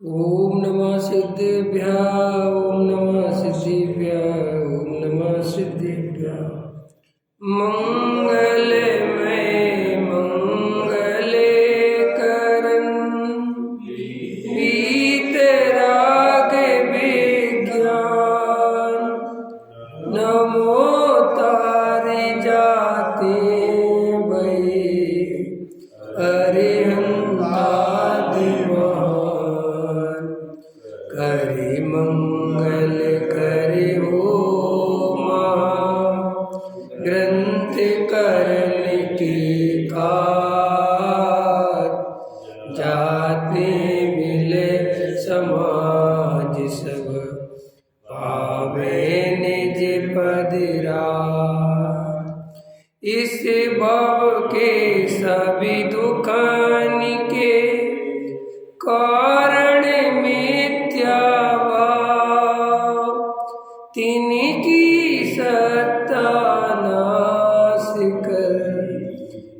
ओम नमः सिद्धेभ्यः। ओम नमः सिद्धेभ्यः। ओम नमः सिद्धेभ्यः। मंगलमय मंगले करन वीतराग विज्ञान नमो तारे जाते भई अरिहंतादिवान करे मंगल करे हो ग्रंथ करने के कार जाते मिले समाज सब पावे निज पदरा इस भव के सभी दुखान के कारण मिथ्या भाव तिनकी सत्ता नाश कर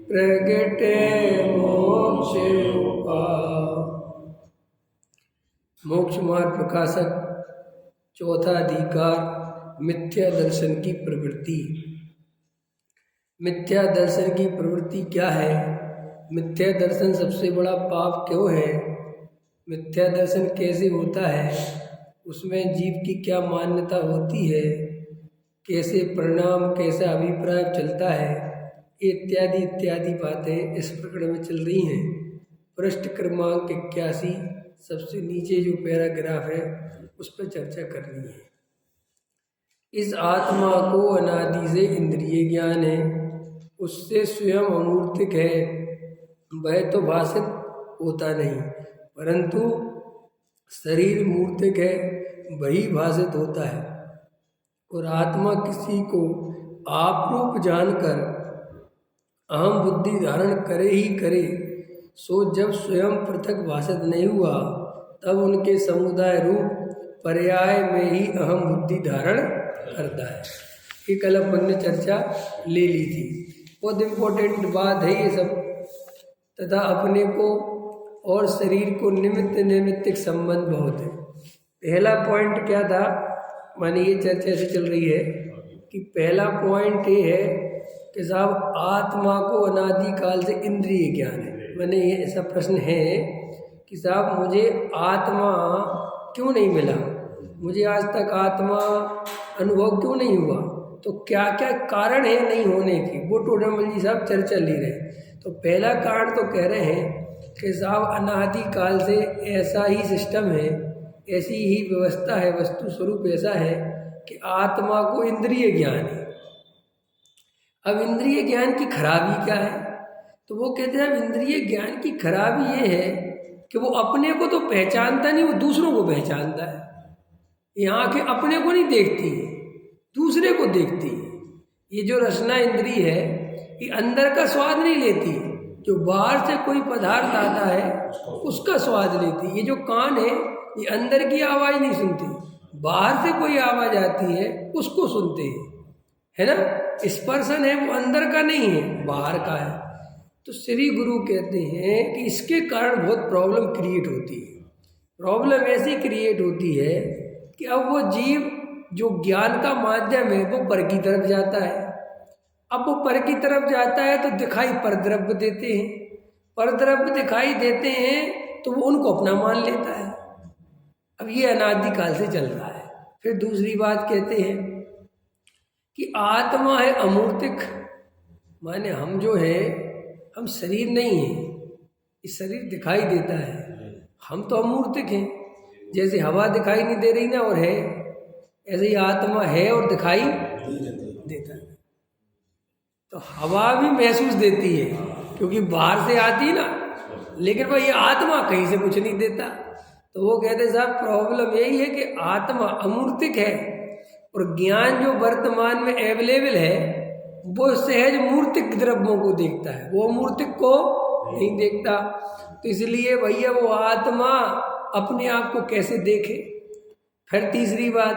प्रगट मोक्ष उपाय। मोक्ष मार्ग प्रकाशक चौथा अधिकार मिथ्या दर्शन की प्रवृत्ति। मिथ्या दर्शन की प्रवृत्ति क्या है? मिथ्या दर्शन सबसे बड़ा पाप क्यों है? मिथ्या दर्शन कैसे होता है? उसमें जीव की क्या मान्यता होती है? कैसे परिणाम, कैसा अभिप्राय चलता है? इत्यादि इत्यादि बातें इस प्रकरण में चल रही हैं। पृष्ठ क्रमांक 81 सबसे नीचे जो पैराग्राफ है उस पर चर्चा करनी है। इस आत्मा को अनादि से इंद्रिय ज्ञान है, उससे स्वयं अमूर्तिक है, वह तो भाषित होता नहीं, परंतु शरीर मूर्तिक है, वही भाषित होता है। और आत्मा किसी को आप रूप जानकर अहम बुद्धि धारण करे ही करे, सो जब स्वयं पृथक भाषित नहीं हुआ तब उनके समुदाय रूप पर्याय में ही अहम बुद्धि धारण करता है। ये कल अपन ने चर्चा ले ली थी, बहुत इम्पोर्टेंट बात है ये सब। तथा अपने को और शरीर को निमित्त नैमित्तिक संबंध बहुत है। पहला पॉइंट क्या था? माने ये चर्चा ऐसे चल रही है कि पहला पॉइंट ये है कि साहब आत्मा को अनादि काल से इंद्रिय ज्ञान है। मैंने ये ऐसा प्रश्न है कि साहब मुझे आत्मा क्यों नहीं मिला, मुझे आज तक आत्मा अनुभव क्यों नहीं हुआ, तो क्या क्या कारण है नहीं होने की, वो टोडामल जी साहब चर्चा ले रहे हैं। तो पहला कारण तो कह रहे हैं कि साहब अनादि काल से ऐसा ही सिस्टम है, ऐसी ही व्यवस्था है, वस्तु स्वरूप ऐसा है कि आत्मा को इंद्रिय ज्ञान है। अब इंद्रिय ज्ञान की खराबी क्या है? तो वो कहते हैं अब इंद्रिय ज्ञान की खराबी ये है कि वो अपने को तो पहचानता नहीं, वो दूसरों को पहचानता है। ये आंखें अपने को नहीं देखती, दूसरे को देखती। ये जो रसना इंद्रिय है ये अंदर का स्वाद नहीं लेती, जो बाहर से कोई पदार्थ आता है उसका स्वाद लेती। ये जो कान है ये अंदर की आवाज़ नहीं सुनती, बाहर से कोई आवाज़ आती है उसको सुनते हैं, है ना। स्पर्शन है वो अंदर का नहीं है, बाहर का है। तो श्री गुरु कहते हैं कि इसके कारण बहुत प्रॉब्लम क्रिएट होती है। प्रॉब्लम ऐसी क्रिएट होती है कि अब वो जीव जो ज्ञान का माध्यम है वो पर की तरफ जाता है। अब वो पर की तरफ जाता है तो दिखाई परद्रव्य देते हैं, परद्रव्य दिखाई देते हैं तो वो उनको अपना मान लेता है। अब ये अनादि काल से चल रहा है। फिर दूसरी बात कहते हैं कि आत्मा है अमूर्तिक, माने हम जो है हम शरीर नहीं है, इस शरीर दिखाई देता है, हम तो अमूर्तिक हैं। जैसे हवा दिखाई नहीं दे रही ना और है, ऐसे ही आत्मा है और दिखाई देता है। तो हवा भी महसूस देती है क्योंकि बाहर से आती ना, लेकिन भाई ये आत्मा कहीं से कुछ नहीं देता। तो वो कहते साहब प्रॉब्लम यही है कि आत्मा अमूर्तिक है और ज्ञान जो वर्तमान में अवेलेबल है वो सहज मूर्तिक द्रव्यों को देखता है, वो अमूर्तिक को नहीं देखता। तो इसलिए भैया वो आत्मा अपने आप को कैसे देखे। फिर तीसरी बात,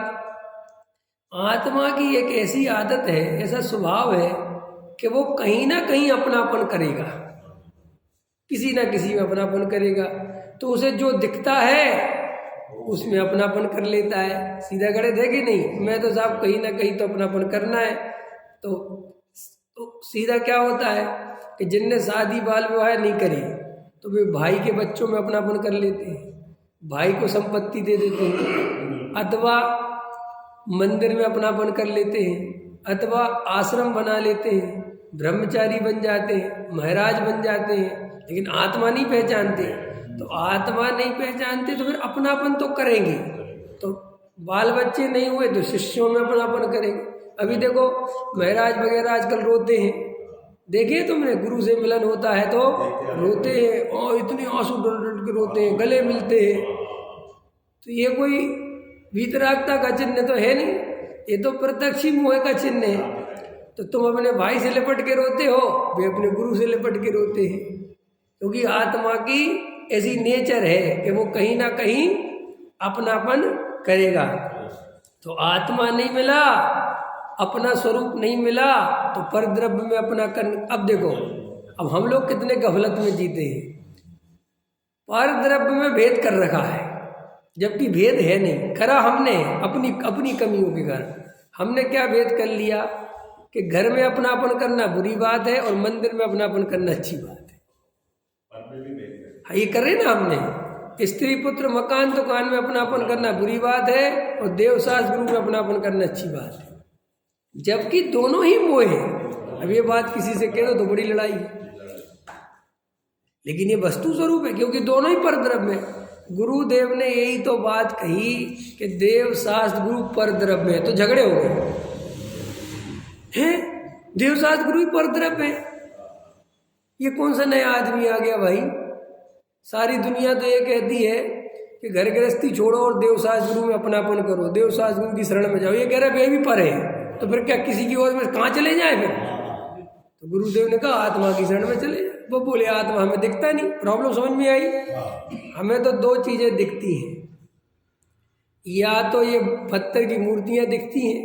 आत्मा की एक ऐसी आदत है, ऐसा स्वभाव है कि वो कहीं ना कहीं अपनापन करेगा, किसी ना किसी में अपनापन करेगा। तो उसे जो दिखता है उसमें अपनापन कर लेता है। सीधा गड़े देखे नहीं, मैं तो साहब कहीं ना कहीं तो अपनापन करना है। तो सीधा क्या होता है कि जिनने शादी बाल विवाह नहीं करी तो वे भाई के बच्चों में अपनापन कर लेते हैं, भाई को संपत्ति दे देते हैं, अथवा मंदिर में अपनापन कर लेते हैं, अथवा आश्रम बना लेते हैं, ब्रह्मचारी बन जाते हैं, महाराज बन जाते हैं, लेकिन आत्मा नहीं पहचानते। तो आत्मा नहीं पहचानते तो फिर अपनापन तो करेंगे। तो बाल बच्चे नहीं हुए तो शिष्यों में अपनापन करेंगे। अभी देखो महाराज वगैरह आजकल रोते हैं, देखिए तुमने, गुरु से मिलन होता है तो रोते हैं और इतने आंसू डल डल के रोते हैं, गले मिलते हैं। तो ये कोई वीतरागता का चिन्ह तो है नहीं, ये तो प्रत्यक्ष ही मोह का चिन्ह है। तो तुम अपने भाई से लिपट के रोते हो, वे अपने गुरु से लिपट के रोते हैं, क्योंकि आत्मा की ऐसी नेचर है कि वो कहीं ना कहीं अपनापन करेगा। तो आत्मा नहीं मिला, अपना स्वरूप नहीं मिला तो परद्रव्य में अपना कर। अब देखो, अब हम लोग कितने गफलत में जीते हैं, परद्रव्य में भेद कर रखा है, जबकि भेद है नहीं, करा हमने अपनी कमियों के कारण। हमने क्या भेद कर लिया कि घर में अपनापन करना बुरी बात है और मंदिर में अपनापन करना अच्छी बात है। हाँ, ये करे ना हमने, स्त्री पुत्र मकान दुकान में अपनापन करना बुरी बात है और देवशास्त्र गुरु में अपनापन करना अच्छी बात है, जबकि दोनों ही मोह है। अब ये बात किसी से कह दो तो बड़ी लड़ाई है, लेकिन ये वस्तु स्वरूप है, क्योंकि दोनों ही परद्रव्य में। गुरुदेव ने यही तो बात कही कि देव शास्त्र गुरु परद्रव्य है, तो झगड़े हो गए हैं। देव शास्त्र गुरु ही परद्रव्य है, ये कौन सा नया आदमी आ गया भाई? सारी दुनिया तो ये कहती है कि घर गृहस्थी छोड़ो और देवशास्त्र गुरु में अपनापन करो, देवशास्त्र गुरु की शरण में जाओ। ये कह रहा है वे भी पर है, तो फिर क्या किसी की ओर में कहाँ चले जाए फिर? तो गुरुदेव ने कहा आत्मा की शरण में चले जाए। वो बोले आत्मा हमें दिखता नहीं। प्रॉब्लम समझ में आई? हमें तो दो चीजें दिखती हैं, या तो ये पत्थर की मूर्तियां दिखती हैं,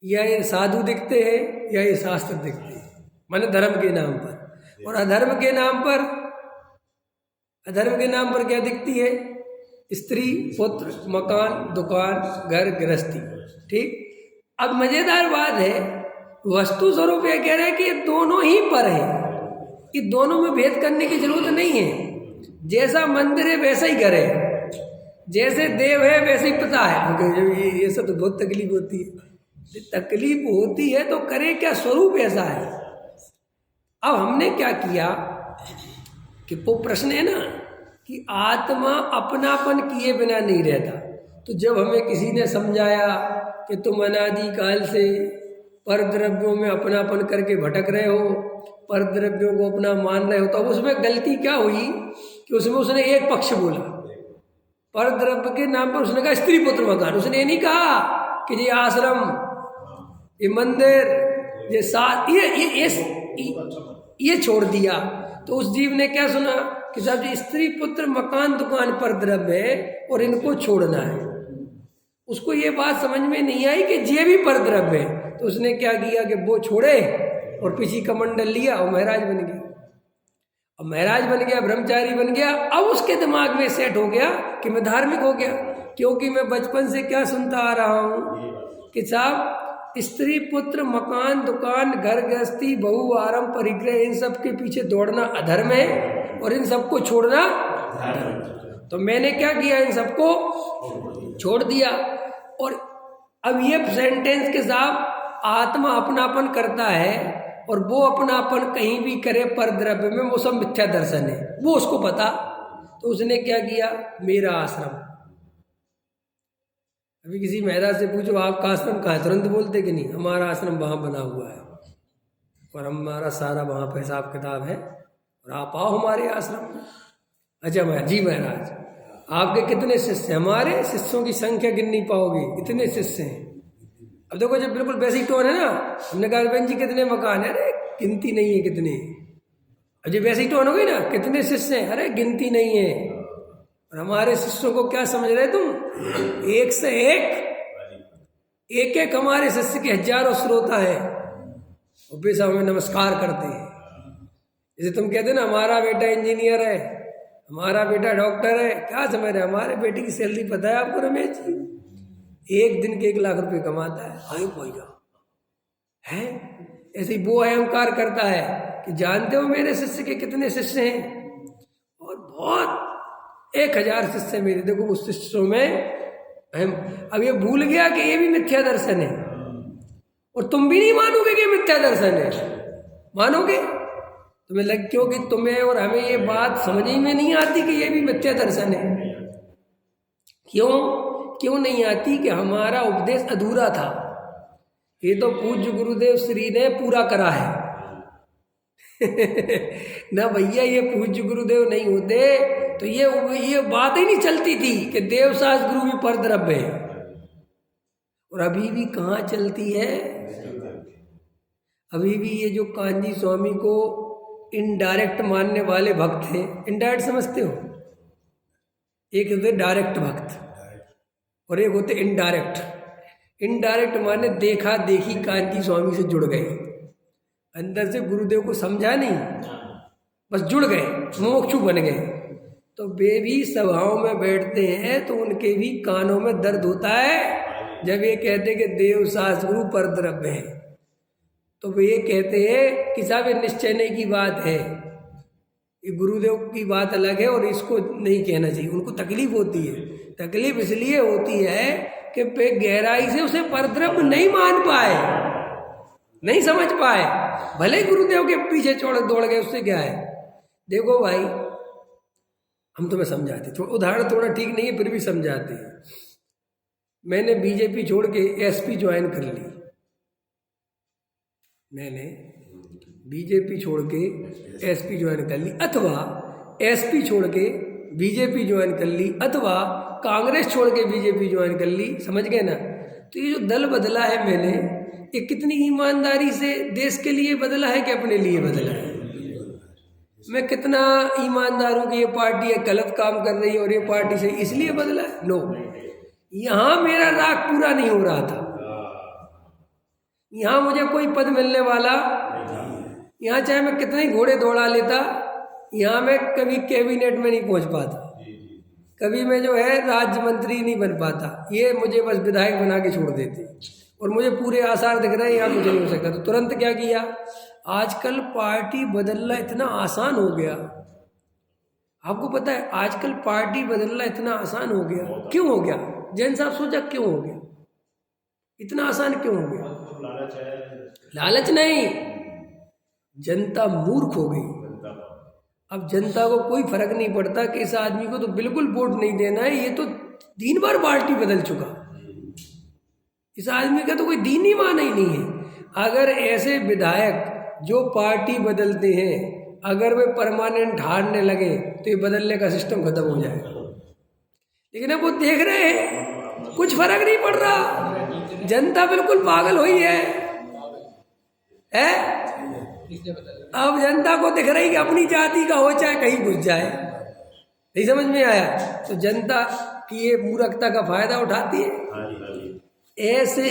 या ये साधु दिखते हैं, या ये शास्त्र दिखते हैं, माने धर्म के नाम पर। और अधर्म के नाम पर क्या दिखती है? स्त्री पुत्र मकान दुकान घर गृहस्थी। ठीक, अब मजेदार बात है, वस्तु स्वरूप ये कह रहे हैं कि ये दोनों ही पर है, ये दोनों में भेद करने की जरूरत नहीं है। जैसा मंदिर है वैसा ही घर है, जैसे देव है वैसे ही पता है। ये सब तो बहुत तकलीफ होती है, तकलीफ होती है तो करे क्या, स्वरूप ऐसा है। अब हमने क्या किया कि वो प्रश्न है ना कि आत्मा अपनापन किए बिना नहीं रहता। तो जब हमें किसी ने समझाया कि तुम अनादि काल से परद्रव्यों में अपनापन करके भटक रहे हो, परद्रव्यों को अपना मान रहे हो, तो अब उसमें गलती क्या हुई कि उसमें उसने एक पक्ष बोला। परद्रव्य के नाम पर उसने कहा स्त्री पुत्र मकान, उसने ये नहीं कहा कि ये आश्रम, ये मंदिर, ये साथ, ये छोड़ दिया। तो उस जीव ने क्या सुना कि साहब जी स्त्री पुत्र मकान दुकान परद्रव्य है और इनको छोड़ना है। उसको ये बात समझ में नहीं आई कि ये भी परद्रव्य है। तो उसने क्या किया कि वो छोड़े और पीछे कमंडल लिया और महाराज बन गया। अब महाराज बन गया, ब्रह्मचारी बन गया। अब उसके दिमाग में सेट हो गया कि मैं धार्मिक हो गया, क्योंकि मैं बचपन से क्या सुनता आ रहा हूँ कि साहब स्त्री पुत्र मकान दुकान घर गृहस्थी बहु आरम परिग्रह, इन सब के पीछे दौड़ना अधर्म है और इन सबको छोड़ना धर्म। तो मैंने क्या किया, इन सबको छोड़ दिया। और अब ये सेंटेंस के साथ आत्मा अपनापन करता है और वो अपनापन कहीं भी करे परद्रव्य में, वो सब मिथ्या दर्शन है, वो उसको पता। तो उसने क्या किया, मेरा आश्रम। अभी किसी महाराज से पूछो आपका आश्रम कहाँ है, तुरंत बोलते कि नहीं हमारा आश्रम वहाँ बना हुआ है और हमारा सारा वहाँ पर हिसाब किताब है और आप आओ हमारे आश्रम में। अच्छा महाराज जी, महाराज आपके कितने शिष्य हैं? हमारे शिष्यों की संख्या गिन नहीं पाओगे, इतने शिष्य हैं। अब देखो जब बिल्कुल बेसिक टोन है ना, हमने कहा बहन जी कितने मकान है, अरे गिनती नहीं है कितने। अब जब बेसिक टोन हो गई ना, कितने शिष्य हैं, अरे गिनती नहीं है। और हमारे शिष्यों को क्या समझ रहे तुम, एक से एक हमारे शिष्य के हजारों श्रोता है और बेसा हमें नमस्कार करते हैं। जैसे तुम कहते ना हमारा बेटा इंजीनियर है, हमारा बेटा डॉक्टर है, क्या समझ रहे? हमारे बेटे की सैलरी पता है आपको रमेश जी? एक दिन के 1 लाख रुपए कमाता है। हाय भैया है, ऐसे ही वो अहंकार करता है कि जानते हो मेरे शिष्य के कितने शिष्य हैं? और बहुत 1000 शिष्य मेरे। देखो उस शिष्यों में हम अब ये भूल गया कि ये भी मिथ्या दर्शन है, और तुम भी नहीं मानोगे कि मिथ्या दर्शन है। मानोगे? तुम्हें लग, क्योंकि तुम्हें और हमें ये बात समझ ही में नहीं आती कि ये भी मिथ्या दर्शन है। क्यों नहीं आती? कि हमारा उपदेश अधूरा था। ये तो पूज्य गुरुदेव श्री ने पूरा करा है। ना भैया, ये पूज्य गुरुदेव नहीं होते तो ये बात ही नहीं चलती थी कि देवसास गुरु भी परद्रव्य है। और अभी भी कहाँ चलती है? अभी भी ये जो कांजी स्वामी को इनडायरेक्ट मानने वाले भक्त हैं, इनडायरेक्ट समझते हो? एक होते डायरेक्ट भक्त और एक होते इनडायरेक्ट। इनडायरेक्ट माने देखा देखी कांजी स्वामी से जुड़ गए, अंदर से गुरुदेव को समझा नहीं, बस जुड़ गए, मोक्षु बन गए। तो वे भी सभाओं में बैठते हैं तो उनके भी कानों में दर्द होता है जब ये कहते कि देव सास गुरु परद्रव्य है। तो वे ये कहते हैं कि साहब ये निश्चय की बात है, ये गुरुदेव की बात अलग है और इसको नहीं कहना चाहिए। उनको तकलीफ होती है। तकलीफ इसलिए होती है कि वे गहराई से उसे परद्रव्य नहीं मान पाए, नहीं समझ पाए। भले ही गुरुदेव के पीछे दौड़ गए, उससे क्या है? देखो भाई, हम तुम्हें समझाते, थोड़ा उदाहरण थोड़ा ठीक नहीं है फिर भी समझाते हैं। मैंने बीजेपी छोड़ के एसपी ज्वाइन कर ली। मैंने बीजेपी छोड़ के एसपी ज्वाइन कर ली, अथवा एसपी छोड़ के बीजेपी ज्वाइन कर ली, अथवा कांग्रेस छोड़ के बीजेपी ज्वाइन कर ली। समझ गए ना? तो ये जो दल बदला है मैंने, ये कितनी ईमानदारी से देश के लिए बदला है कि अपने लिए बदला है? मैं कितना ईमानदार हूँ कि ये पार्टी गलत काम कर रही है और ये पार्टी से इसलिए बदला है? नो, यहाँ मेरा राग पूरा नहीं हो रहा था। यहाँ मुझे कोई पद मिलने वाला, यहाँ चाहे मैं कितने घोड़े दौड़ा लेता, यहाँ मैं कभी कैबिनेट में नहीं पहुँच पाता, कभी मैं जो है राज्य मंत्री नहीं बन पाता। ये मुझे बस विधायक बना के छोड़ देते और मुझे पूरे आसार दिख रहे हैं यहाँ कुछ नहीं हो सकता। तो तुरंत क्या किया? आजकल पार्टी बदलना इतना आसान हो गया। आपको पता है आजकल पार्टी बदलना इतना आसान हो गया। क्यों हो गया? जैन साहब सोचा क्यों हो गया? इतना आसान क्यों हो गया? लालच नहीं, जनता मूर्ख हो गई। अब जनता को कोई फर्क नहीं पड़ता कि इस आदमी को तो बिल्कुल वोट नहीं देना है, ये तो 3 बार पार्टी बदल चुका, इस आदमी का तो कोई दीन ही माना ही नहीं है। अगर ऐसे विधायक जो पार्टी बदलते हैं अगर वे परमानेंट हारने लगे तो ये बदलने का सिस्टम खत्म हो जाएगा। लेकिन अब वो देख रहे हैं कुछ फर्क नहीं पड़ रहा, जनता बिल्कुल पागल हुई है? अब जनता को दिख रही कि अपनी जाति का हो चाहे कहीं घुस जाए। नहीं समझ में आया? तो जनता की ये मूर्खता का फायदा उठाती है। ऐसे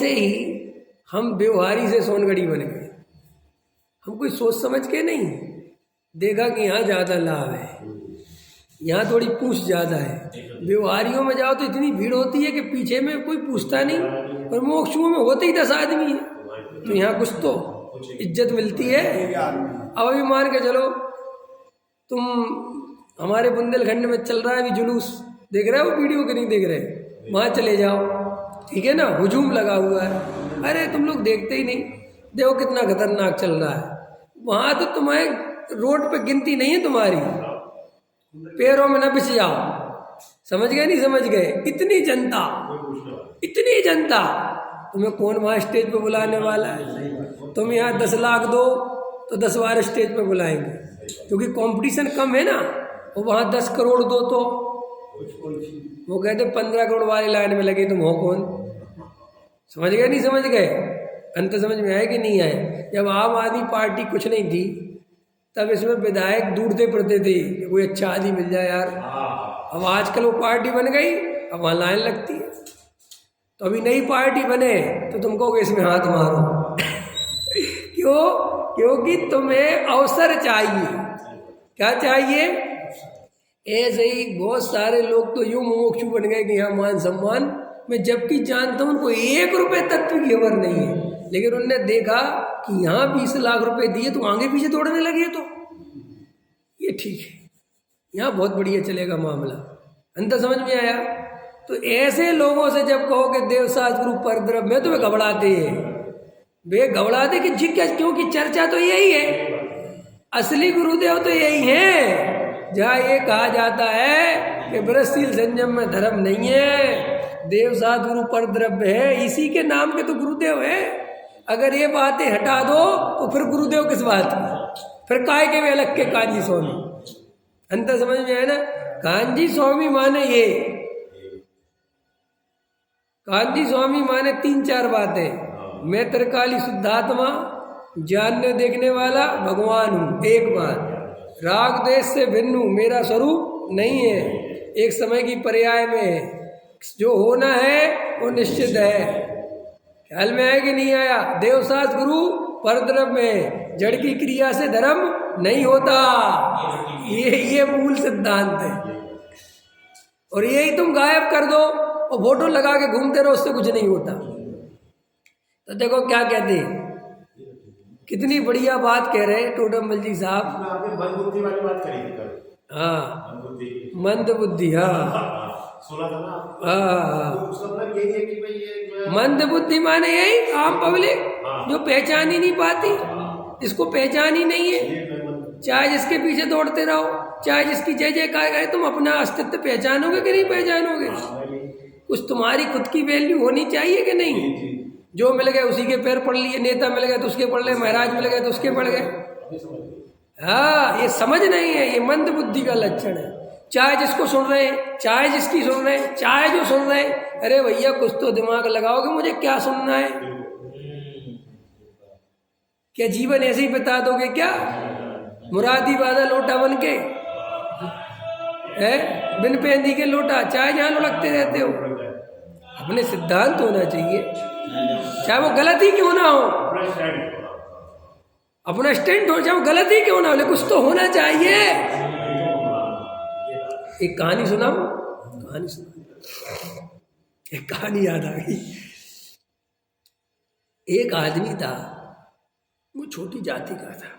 ही हम व्यवहारी से सोनगढ़ी बन गए। हम कोई सोच समझ के नहीं देखा कि यहाँ ज़्यादा लाभ है, यहाँ थोड़ी पूछ ज़्यादा है। व्यवहारियों में जाओ तो इतनी भीड़ होती है कि पीछे में कोई पूछता नहीं, और मोक्षुओं में होते ही 10 आदमी है, तो यहाँ कुछ तो इज्जत मिलती है। अब अभी मान के चलो तुम, हमारे बुंदेलखंड में चल रहा है अभी जुलूस, देख रहे हो वीडियो के नहीं देख रहे? वहाँ चले जाओ, ठीक है ना, हुजूम लगा हुआ है। अरे तुम लोग देखते ही नहीं, देखो कितना खतरनाक चल रहा है। वहाँ तो तुम्हें रोड पे गिनती नहीं है तुम्हारी, पैरों में न बिछ जाओ। समझ गए? नहीं समझ गए? इतनी जनता, इतनी जनता, तुम्हें कौन वहाँ स्टेज पे बुलाने वाला है? तुम यहाँ 10 लाख दो तो 10 बार स्टेज पे बुलाएंगे, क्योंकि कंपटीशन कम है ना। और वहाँ 10 करोड़ दो तो वो कहते 15 करोड़ वाली लाइन में लगे, तुम हो कौन? समझ गए? नहीं समझ गए? अंत समझ में आए कि नहीं आए? जब आम आदमी पार्टी कुछ नहीं थी तब इसमें विधायक ढूंढते पड़ते थे कि कोई अच्छा आदमी मिल जाए यार। अब आजकल वो पार्टी बन गई, अब वहाँ लाइन लगती है। तो अभी नई पार्टी बने तो तुम कहोगे इसमें हाथ मारो क्यों? क्योंकि तुम्हें अवसर चाहिए क्या चाहिए? ऐसे ही बहुत सारे लोग तो यूं मुमुक्षु बन गए कि यहाँ मान सम्मान, मैं जबकि जानता हूँ उनको 1 रुपये तत्व की खबर नहीं है, लेकिन उनने देखा कि यहाँ 20 लाख रुपए दिए तो आगे पीछे दौड़ने लगे, तो ये ठीक है, यहाँ बहुत बढ़िया चलेगा मामला। अंतर समझ में आया? तो ऐसे लोगों से जब कहो कि देवशास्त्र गुरु परद्रव में, तो वे घबराते हैं, वे घबराते कि जी क्या, क्योंकि चर्चा तो यही है, असली गुरुदेव तो यही है जहाँ ये कहा जाता है कि ब्रजशील संयम में धर्म नहीं है, देवशास्त्र गुरु परद्रव्य है, इसी के नाम के तो गुरुदेव है। अगर ये बातें हटा दो तो फिर गुरुदेव किस बात की, फिर काय के वे अलग के कांजी स्वामी। अंतर समझ में आया ना? कांजी स्वामी माने ये, कांजी स्वामी माने 3-4 बातें, मैं त्रिकाली शुद्धात्मा, जानने देखने वाला भगवान हूँ, एक बात, राग देश से भिन्न हूँ, मेरा स्वरूप नहीं है, एक समय की पर्याय में है, जो होना है वो निश्चित है। ख्याल में आया कि नहीं आया? देवशास्त्र गुरु परद्रव्य में जड़ की क्रिया से धर्म नहीं होता, ये मूल सिद्धांत है। और यही तुम गायब कर दो और फोटो लगा के घूमते रहो, उससे कुछ नहीं होता। तो देखो क्या कहते हैं, कितनी बढ़िया बात कह रहे हैं टोडरमल जी साहब। मंद बुद्धि वाली बात करी थी कल। हाँ, मंद बुद्धि, हाँ सुना था ना? हाँ, तो उसका मतलब यही है कि भाई ये मंद बुद्धि माने यही आम पब्लिक जो पहचान ही नहीं पाती, जिसको पहचान ही नहीं है, चाहे जिसके पीछे दौड़ते रहो, चाहे जिसकी जय जयकार करे, तुम अपना अस्तित्व पहचानोगे कि नहीं पहचानोगे? कुछ तुम्हारी खुद की वैल्यू होनी चाहिए कि नहीं? जो मिल गए उसी के पैर पड़ लिए, नेता मिल गए तो उसके पड़ गए, महाराज मिल गए तो उसके पड़ गए। हाँ, ये समझ नहीं है, ये मंद बुद्धि का लक्षण है। चाहे जिसको सुन रहे हैं, चाहे जिसकी सुन रहे हैं, चाहे जो सुन रहे हैं, अरे भैया कुछ तो दिमाग लगाओ कि मुझे क्या सुनना है। क्या जीवन ऐसे ही बिता दोगे क्या, मुरादी बादा लोटा बन के है, बिन पेंदी के लोटा, चाहे जहां लुढ़कते रहते हो? अपने सिद्धांत होना चाहिए, चाहे वो गलत ही क्यों ना हो, अपना स्टैंड हो, चाहे वो गलत ही क्यों ना हो, लेकिन कुछ तो होना चाहिए। एक कहानी सुनाऊं, कहानी सुना, एक कहानी याद आ गई। एक आदमी था, वो छोटी जाति का था,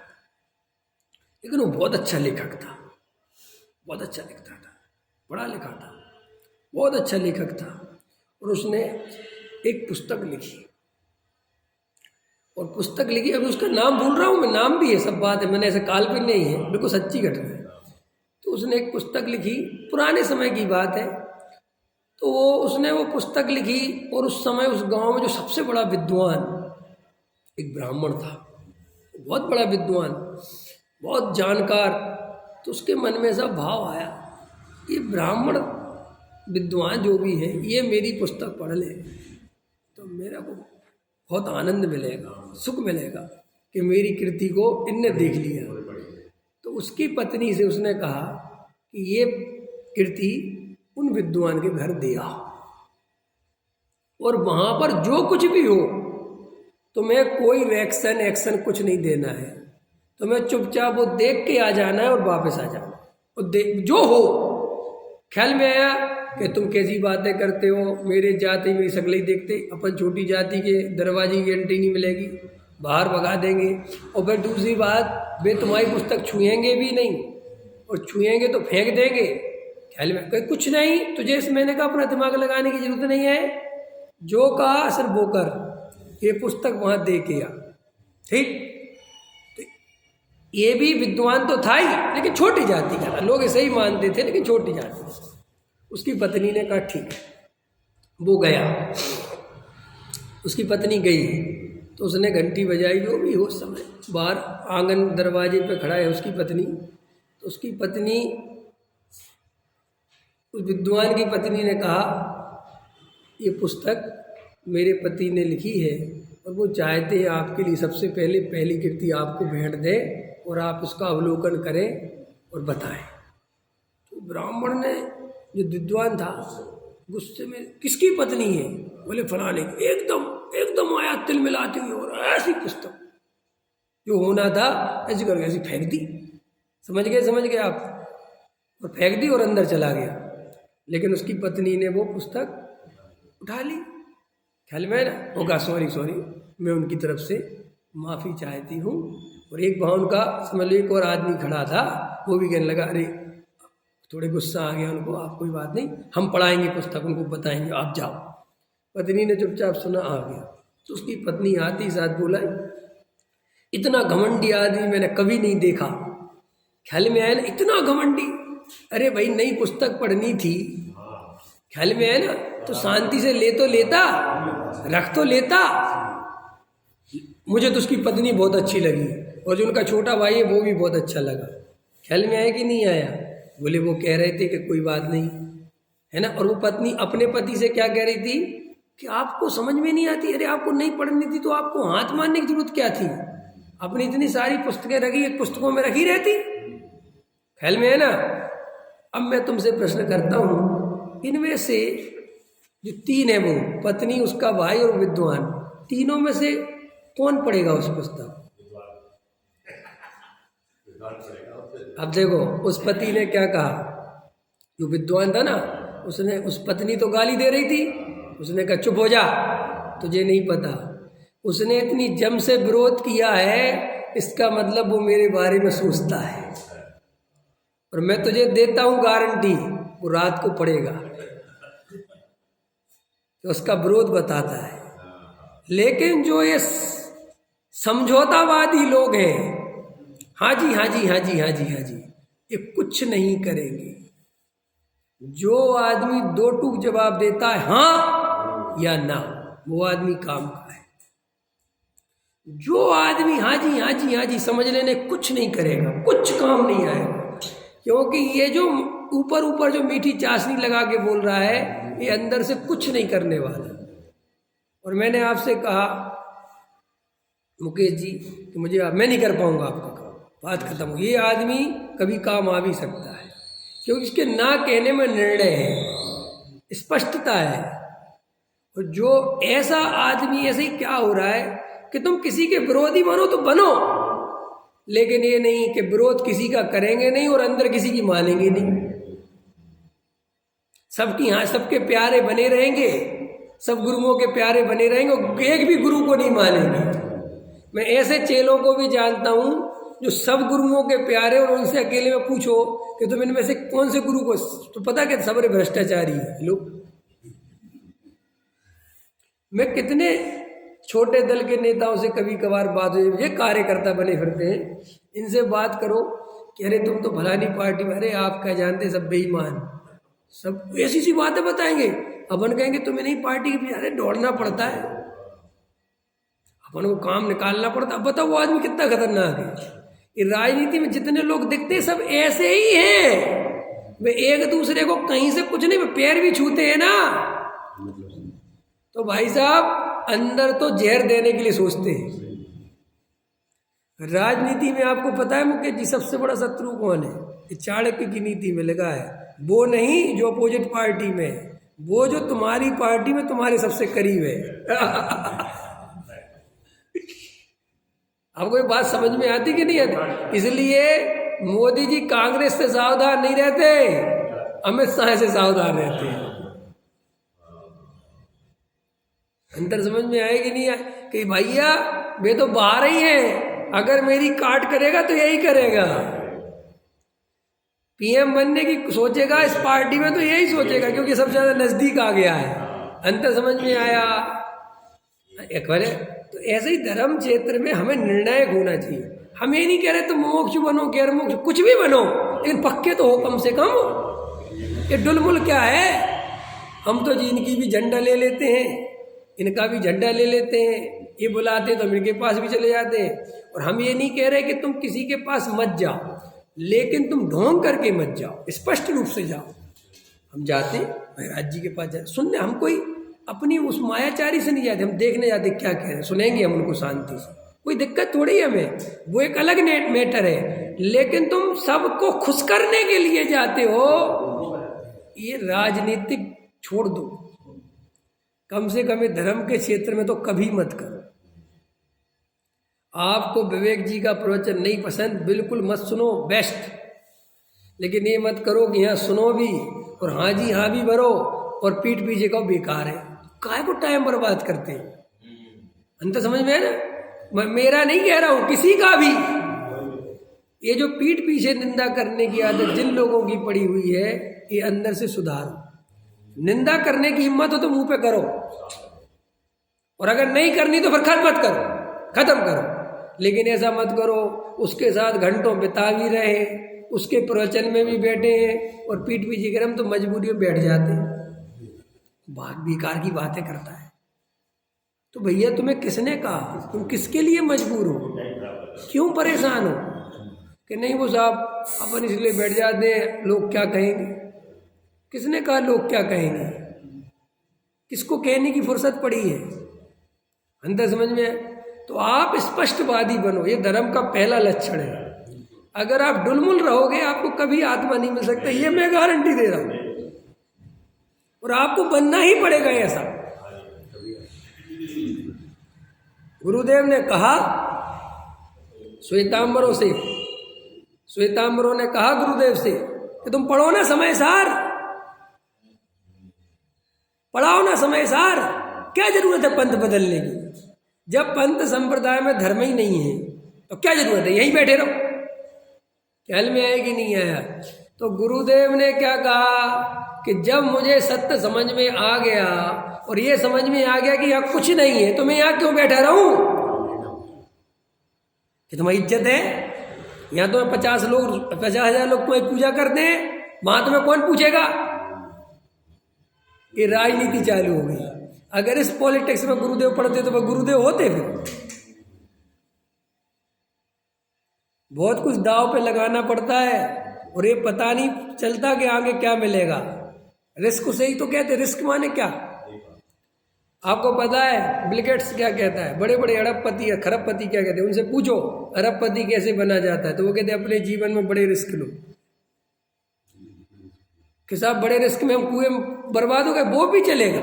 लेकिन वो बहुत अच्छा लेखक था, बहुत अच्छा लिखता था, पढ़ा लिखा था, बहुत अच्छा लेखक था। और उसने एक पुस्तक लिखी, और पुस्तक लिखी, अभी उसका नाम भूल रहा हूँ मैं, नाम भी है, सब बात है, मैंने ऐसे काल्पनिक नहीं है, बिल्कुल सच्ची घटना है। तो उसने एक पुस्तक लिखी, पुराने समय की बात है। तो उसने वो पुस्तक लिखी, और उस समय उस गांव में जो सबसे बड़ा विद्वान एक ब्राह्मण था, बहुत बड़ा विद्वान, बहुत जानकार। तो उसके मन में ऐसा भाव आया, ये ब्राह्मण विद्वान जो भी है, ये मेरी पुस्तक पढ़ ले तो मेरा को बहुत आनंद मिलेगा, सुख मिलेगा कि मेरी कृति को इनने देख लिया। तो उसकी पत्नी से उसने कहा कि ये कृति उन विद्वान के घर दे आओ, और वहाँ पर जो कुछ भी हो तुम्हें कोई एक्शन कुछ नहीं देना है, तुम्हें चुपचाप वो देख के आ जाना है और वापस आ जाना। और जो हो, ख्याल में आया कि तुम कैसी बातें करते हो, मेरे जाति मेरी शक्ल ही देखते, अपन छोटी जाति के दरवाजे की एंट्री नहीं मिलेगी, बाहर भगा देंगे। और फिर दूसरी बात, वे तुम्हारी पुस्तक छुएंगे भी नहीं, और छुएंगे तो फेंक देंगे। ख्याल में कहीं कुछ नहीं, तुझे इस मैंने कहा अपना दिमाग लगाने की जरूरत नहीं है, जो कहा सिर्फ वो कर, ये पुस्तक वहाँ दे के आ, ठीक। ये भी विद्वान तो था ही, लेकिन छोटी जाति का था, लोग ऐसे ही मानते थे, लेकिन छोटी जाति। उसकी पत्नी ने कहा ठीक है, वो गया, उसकी पत्नी गई, तो उसने घंटी बजाई, जो भी हो समय, बाहर आंगन दरवाजे पे खड़ा है उसकी पत्नी। तो उसकी पत्नी, उस विद्वान की पत्नी ने कहा ये पुस्तक मेरे पति ने लिखी है, और वो चाहते हैं आपके लिए सबसे पहले पहली कृति आपको भेंट दे, और आप उसका अवलोकन करें और बताएं। तो ब्राह्मण ने, जो विद्वान था, गुस्से में, किसकी पत्नी है? बोले फलाने की। एकदम आया तिल मिलाती हुई, और ऐसी पुस्तक जो होना था ऐसी करके ऐसी फेंक दी। समझ गए आप? और फेंक दी और अंदर चला गया। लेकिन उसकी पत्नी ने वो पुस्तक उठा ली। ख्याल में है ना? होगा सॉरी मैं उनकी तरफ से माफ़ी चाहती हूँ। और एक वहाँ उनका समझ लो एक और आदमी खड़ा था, वो भी कहने लगा अरे थोड़े गुस्सा आ गया उनको, आप कोई बात नहीं, हम पढ़ाएंगे पुस्तक, उनको बताएंगे, आप जाओ। पत्नी ने चुपचाप सुना, आ गया। तो उसकी पत्नी आती साथ बोला, इतना घमंडी आदमी मैंने कभी नहीं देखा। ख्याल में आया ना? इतना घमंडी। अरे भाई नई पुस्तक पढ़नी थी, ख्याल में आया ना? तो शांति से ले तो लेता, रख तो लेता। मुझे तो उसकी पत्नी बहुत अच्छी लगी और जो उनका छोटा भाई है वो भी बहुत अच्छा लगा। ख्याल में आया कि नहीं आया? बोले वो कह रहे थे कि कोई बात नहीं, है ना? और वो पत्नी अपने पति से क्या कह रही थी कि आपको समझ में नहीं आती, अरे आपको नहीं पढ़नी थी तो आपको हाथ मारने की जरूरत क्या थी? अपनी इतनी सारी पुस्तकें रखी, पुस्तकों में रखी रहती। ख्याल में है ना? अब मैं तुमसे प्रश्न करता हूं, इनमें से जो तीन है, वो पत्नी, उसका भाई और विद्वान, तीनों में से कौन पढ़ेगा उस पुस्तक? अब देखो उस पति ने क्या कहा, जो विद्वान था ना, उसने, उस पत्नी तो गाली दे रही थी, उसने कहा चुप हो जा, तुझे नहीं पता। उसने इतनी जम से विरोध किया है, इसका मतलब वो मेरे बारे में सोचता है। और मैं तुझे देता हूं गारंटी, वो रात को पढ़ेगा। तो उसका विरोध बताता है। लेकिन जो ये समझौतावादी लोग हैं, हाँ जी हाँ जी हाँ जी हाँ जी हाँ जी, ये कुछ नहीं करेंगे। जो आदमी दो टूक जवाब देता है हाँ या ना, वो आदमी काम का है। जो आदमी हाँ जी हाँ जी हाँ जी समझ लेने कुछ नहीं करेगा, कुछ काम नहीं आएगा। क्योंकि ये जो ऊपर ऊपर जो मीठी चाशनी लगा के बोल रहा है, ये अंदर से कुछ नहीं करने वाला। और मैंने आपसे कहा मुकेश जी कि मुझे मैं नहीं कर पाऊंगा आपका काम, बात खत्म हो। ये आदमी कभी काम आ भी सकता है, क्योंकि इसके ना कहने में निर्णय है, स्पष्टता है। और जो ऐसा आदमी, ऐसे ही क्या हो रहा है कि तुम किसी के विरोधी बनो तो बनो, लेकिन ये नहीं कि विरोध किसी का करेंगे नहीं और अंदर किसी की मानेंगे नहीं। सबकी हाँ, सबके प्यारे बने रहेंगे, सब गुरुओं के प्यारे बने रहेंगे, एक भी गुरु को नहीं मानेंगे। मैं ऐसे चेलों को भी जानता हूं जो सब गुरुओं के प्यारे, और उनसे अकेले में पूछो कि तुम इनमें से कौन से गुरु को, तो पता कि सब भ्रष्टाचारी है लोग। मैं कितने छोटे दल के नेताओं से कभी कभार बात हुई, ये कार्यकर्ता बने फिरते हैं, इनसे बात करो कि अरे तुम तो भलानी पार्टी में, अरे आप क्या जानते, सब बेईमान, सब ऐसी सी बातें बताएंगे। अपन कहेंगे तुम्हें नहीं पार्टी के पीछे दौड़ना पड़ता है, अपन को काम निकालना पड़ता। अब बताओ वो आदमी कितना खतरनाक है। ये राजनीति में जितने लोग दिखते हैं सब ऐसे ही हैं, वे एक दूसरे को कहीं से कुछ नहीं, वे पैर भी छूते हैं ना, तो भाई साहब अंदर तो जहर देने के लिए सोचते हैं। राजनीति में आपको पता है मुकेश जी सबसे बड़ा शत्रु कौन है? ये चाणक्य की नीति में लगा है, वो नहीं जो अपोजिट पार्टी में है, वो जो तुम्हारी पार्टी में तुम्हारे सबसे करीब है। आपको ये बात समझ में आती कि नहीं आती? इसलिए मोदी जी कांग्रेस से सावधान नहीं रहते, अमित शाह से सावधान रहते हैं। अंतर समझ में आए कि नहीं आए कि भैया वे तो बाहर ही हैं, अगर मेरी काट करेगा तो यही करेगा, पीएम बनने की सोचेगा इस पार्टी में तो यही सोचेगा, क्योंकि सबसे ज्यादा नजदीक आ गया है। अंतर समझ में आया? एक बार तो ऐसे ही धर्म क्षेत्र में हमें निर्णायक होना चाहिए। हम ये नहीं कह रहे तुम मोक्ष बनो, गैर मोक्ष, कुछ भी बनो, लेकिन पक्के तो हो कम से कम। ये डुलमुल क्या है? हम तो जी इनकी भी झंडा ले लेते हैं, इनका भी झंडा ले लेते हैं, ये बुलाते तो हम इनके पास भी चले जाते हैं। और हम ये नहीं कह रहे कि तुम किसी के पास मत जाओ, लेकिन तुम ढोंग करके मत जाओ, स्पष्ट रूप से जाओ। हम जाते महाराज जी के पास जाते सुनने, हम कोई अपनी उस मायाचारी से नहीं जाते, हम देखने जाते क्या कह रहे हैं, सुनेंगे हम उनको शांति से, कोई दिक्कत थोड़ी है हमें, वो एक अलग मैटर है। लेकिन तुम सबको खुश करने के लिए जाते हो, ये राजनीतिक छोड़ दो, कम से कम धर्म के क्षेत्र में तो कभी मत करो। आपको विवेक जी का प्रवचन नहीं पसंद, बिल्कुल मत सुनो, बेस्ट। लेकिन ये मत करो कि यहाँ सुनो भी और हाँ जी हाँ भी भरो और पीठ पीछे कहो बेकार है। काहे को टाइम बर्बाद करते हैं? अंतर समझ में है ना? मेरा नहीं कह रहा हूँ, किसी का भी। ये जो पीठ पीछे निंदा करने की आदत जिन लोगों की पड़ी हुई है, ये अंदर से सुधारो। निंदा करने की हिम्मत हो तो मुंह पे करो, और अगर नहीं करनी तो फिर मत करो, खत्म करो। लेकिन ऐसा मत करो उसके साथ घंटों बिता भी रहे, उसके प्रवचन में भी बैठे हैं और पीठ पीछे कर हम तो मजबूरी में बैठ जाते हैं, बेकार की बातें करता है। तो भैया तुम्हें किसने कहा? तुम किसके लिए मजबूर हो? क्यों परेशान हो कि नहीं वो साहब अपन इसलिए बैठ जाते हैं, लोग क्या कहेंगे? किसने कहा लोग क्या कहेंगे? किसको कहने की फुर्सत पड़ी है? अंदर समझ में? तो आप स्पष्टवादी बनो, ये धर्म का पहला लक्षण है। अगर आप डुलमुल रहोगे आपको कभी आत्मा नहीं मिल सकता, ये मैं गारंटी दे रहा हूं, और आपको बनना ही पड़ेगा ऐसा। गुरुदेव ने कहा श्वेतांबरों से, श्वेतांबरों ने कहा गुरुदेव से कि तुम पढ़ो ना समय सार, पढ़ाओ ना समय सार, क्या जरूरत है पंथ बदलने की? जब पंथ संप्रदाय में धर्म ही नहीं है तो क्या जरूरत है, यहीं बैठे रहो। ख्याल में आया कि नहीं आया? तो गुरुदेव ने क्या कहा कि जब मुझे सत्य समझ में आ गया और ये समझ में आ गया कि यहाँ कुछ नहीं है, तो मैं यहाँ क्यों बैठा रहूं? कि तुम्हारी इज्जत है? यहाँ तुम्हें 50,000 लोग तुम्हारी पूजा करते हैं, वहां तुम्हें कौन पूछेगा? ये राजनीति चालू हो गई। अगर इस पॉलिटिक्स में गुरुदेव पढ़ते तो वह गुरुदेव होते? फिर बहुत कुछ दाव पे लगाना पड़ता है और ये पता नहीं चलता कि आगे क्या मिलेगा। रिस्क से ही तो कहते, रिस्क माने क्या? आपको पता है बिल गेट्स क्या कहता है? बड़े बड़े अरबपति या खरबपति क्या कहते हैं, उनसे पूछो अरबपति कैसे बना जाता है, तो वो कहते हैं अपने जीवन में बड़े रिस्क लो। कि साहब बड़े रिस्क में हम कुएं में बर्बाद हो गए, वो भी चलेगा,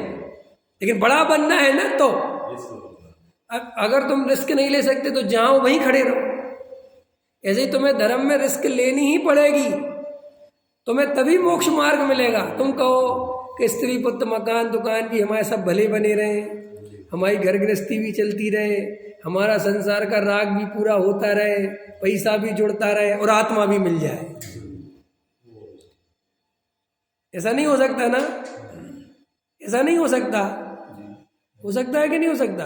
लेकिन बड़ा बनना है ना। तो अगर तुम रिस्क नहीं ले सकते तो जहां वहीं खड़े रहो। ऐसे ही तुम्हें धर्म में रिस्क लेनी ही पड़ेगी, तुम्हें तभी मोक्ष मार्ग मिलेगा। तुम कहो कि स्त्री पुत्र मकान दुकान भी हमारे सब भले बने रहे, हमारी घर गृहस्थी भी चलती रहे, हमारा संसार का राग भी पूरा होता रहे, पैसा भी जुड़ता रहे और आत्मा भी मिल जाए। ऐसा नहीं हो सकता ना? ऐसा नहीं हो सकता। हो सकता है कि नहीं हो सकता?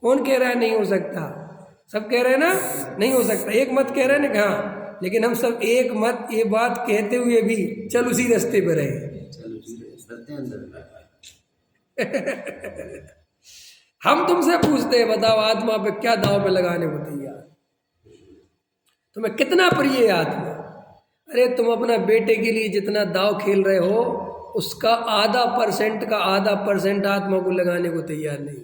कौन कह रहा है नहीं हो सकता? सब कह रहे हैं ना नहीं हो सकता। एक मत कह रहे हैं ना? हाँ, लेकिन हम सब एक मत ये बात कहते हुए भी चल उसी रास्ते पर रहे। हम तुमसे पूछते हैं, बताओ आत्मा पे क्या दाव पे लगाने को तैयार? तुम्हें कितना प्रिय है आत्मा? अरे तुम अपना बेटे के लिए जितना दाव खेल रहे हो उसका आधा % आत्मा को लगाने को तैयार नहीं।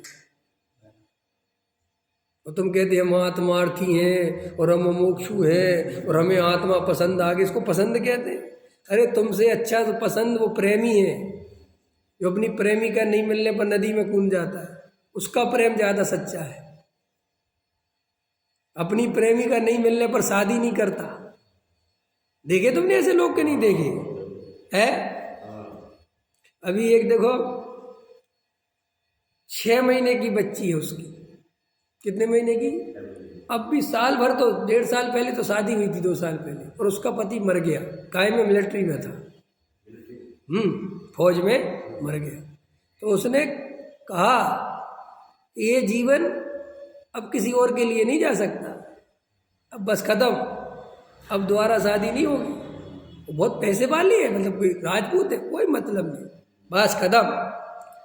और तुम कहते हम आत्मार्थी हैं और हम मोक्षु हैं और हमें आत्मा पसंद आ गई। इसको पसंद कहते हैं? अरे तुमसे अच्छा तो पसंद वो प्रेमी है जो अपनी प्रेमिका नहीं मिलने पर नदी में कूद जाता है, उसका प्रेम ज्यादा सच्चा है। अपनी प्रेमिका नहीं मिलने पर शादी नहीं करता। देखे तुमने ऐसे लोग के? नहीं देखे है? अभी एक देखो 6 महीने की बच्ची है उसकी, कितने महीने की? अब भी साल भर तो 1.5 साल पहले तो शादी हुई थी, 2 साल पहले, और उसका पति मर गया। कायम में मिलिट्री में था, फौज में मर गया। तो उसने कहा ये जीवन अब किसी और के लिए नहीं जा सकता, अब बस खत्म, अब दोबारा शादी नहीं होगी। वो बहुत पैसे वाली है, मतलब कोई राजपूत है, कोई मतलब नहीं, बस खत्म।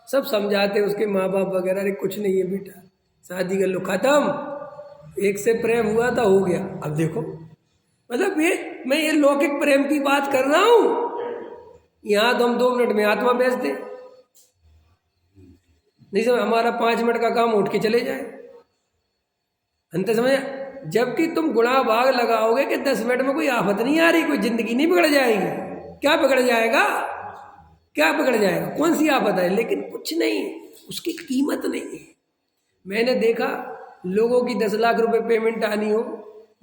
सब समझाते उसके माँ बाप वगैरह, अरे कुछ नहीं है बेटा, शादी कर लो, खत्म। एक से प्रेम हुआ था, हो गया। अब देखो, मतलब ये मैं ये लौकिक प्रेम की बात कर रहा हूं, यहाँ तो हम 2 मिनट में आत्मा बेच दे, नहीं समझ, हमारा 5 मिनट का काम उठ के चले जाए। अंत समझ, जबकि तुम गुणा भाग लगाओगे कि 10 मिनट में कोई आफत नहीं आ रही, कोई जिंदगी नहीं बिगड़ जाएगी। क्या बिगड़ जाएगा? क्या बिगड़ जाएगा? कौन सी आफत है? लेकिन कुछ नहीं, उसकी कीमत नहीं है। मैंने देखा लोगों की 10 लाख रुपए पेमेंट आनी हो,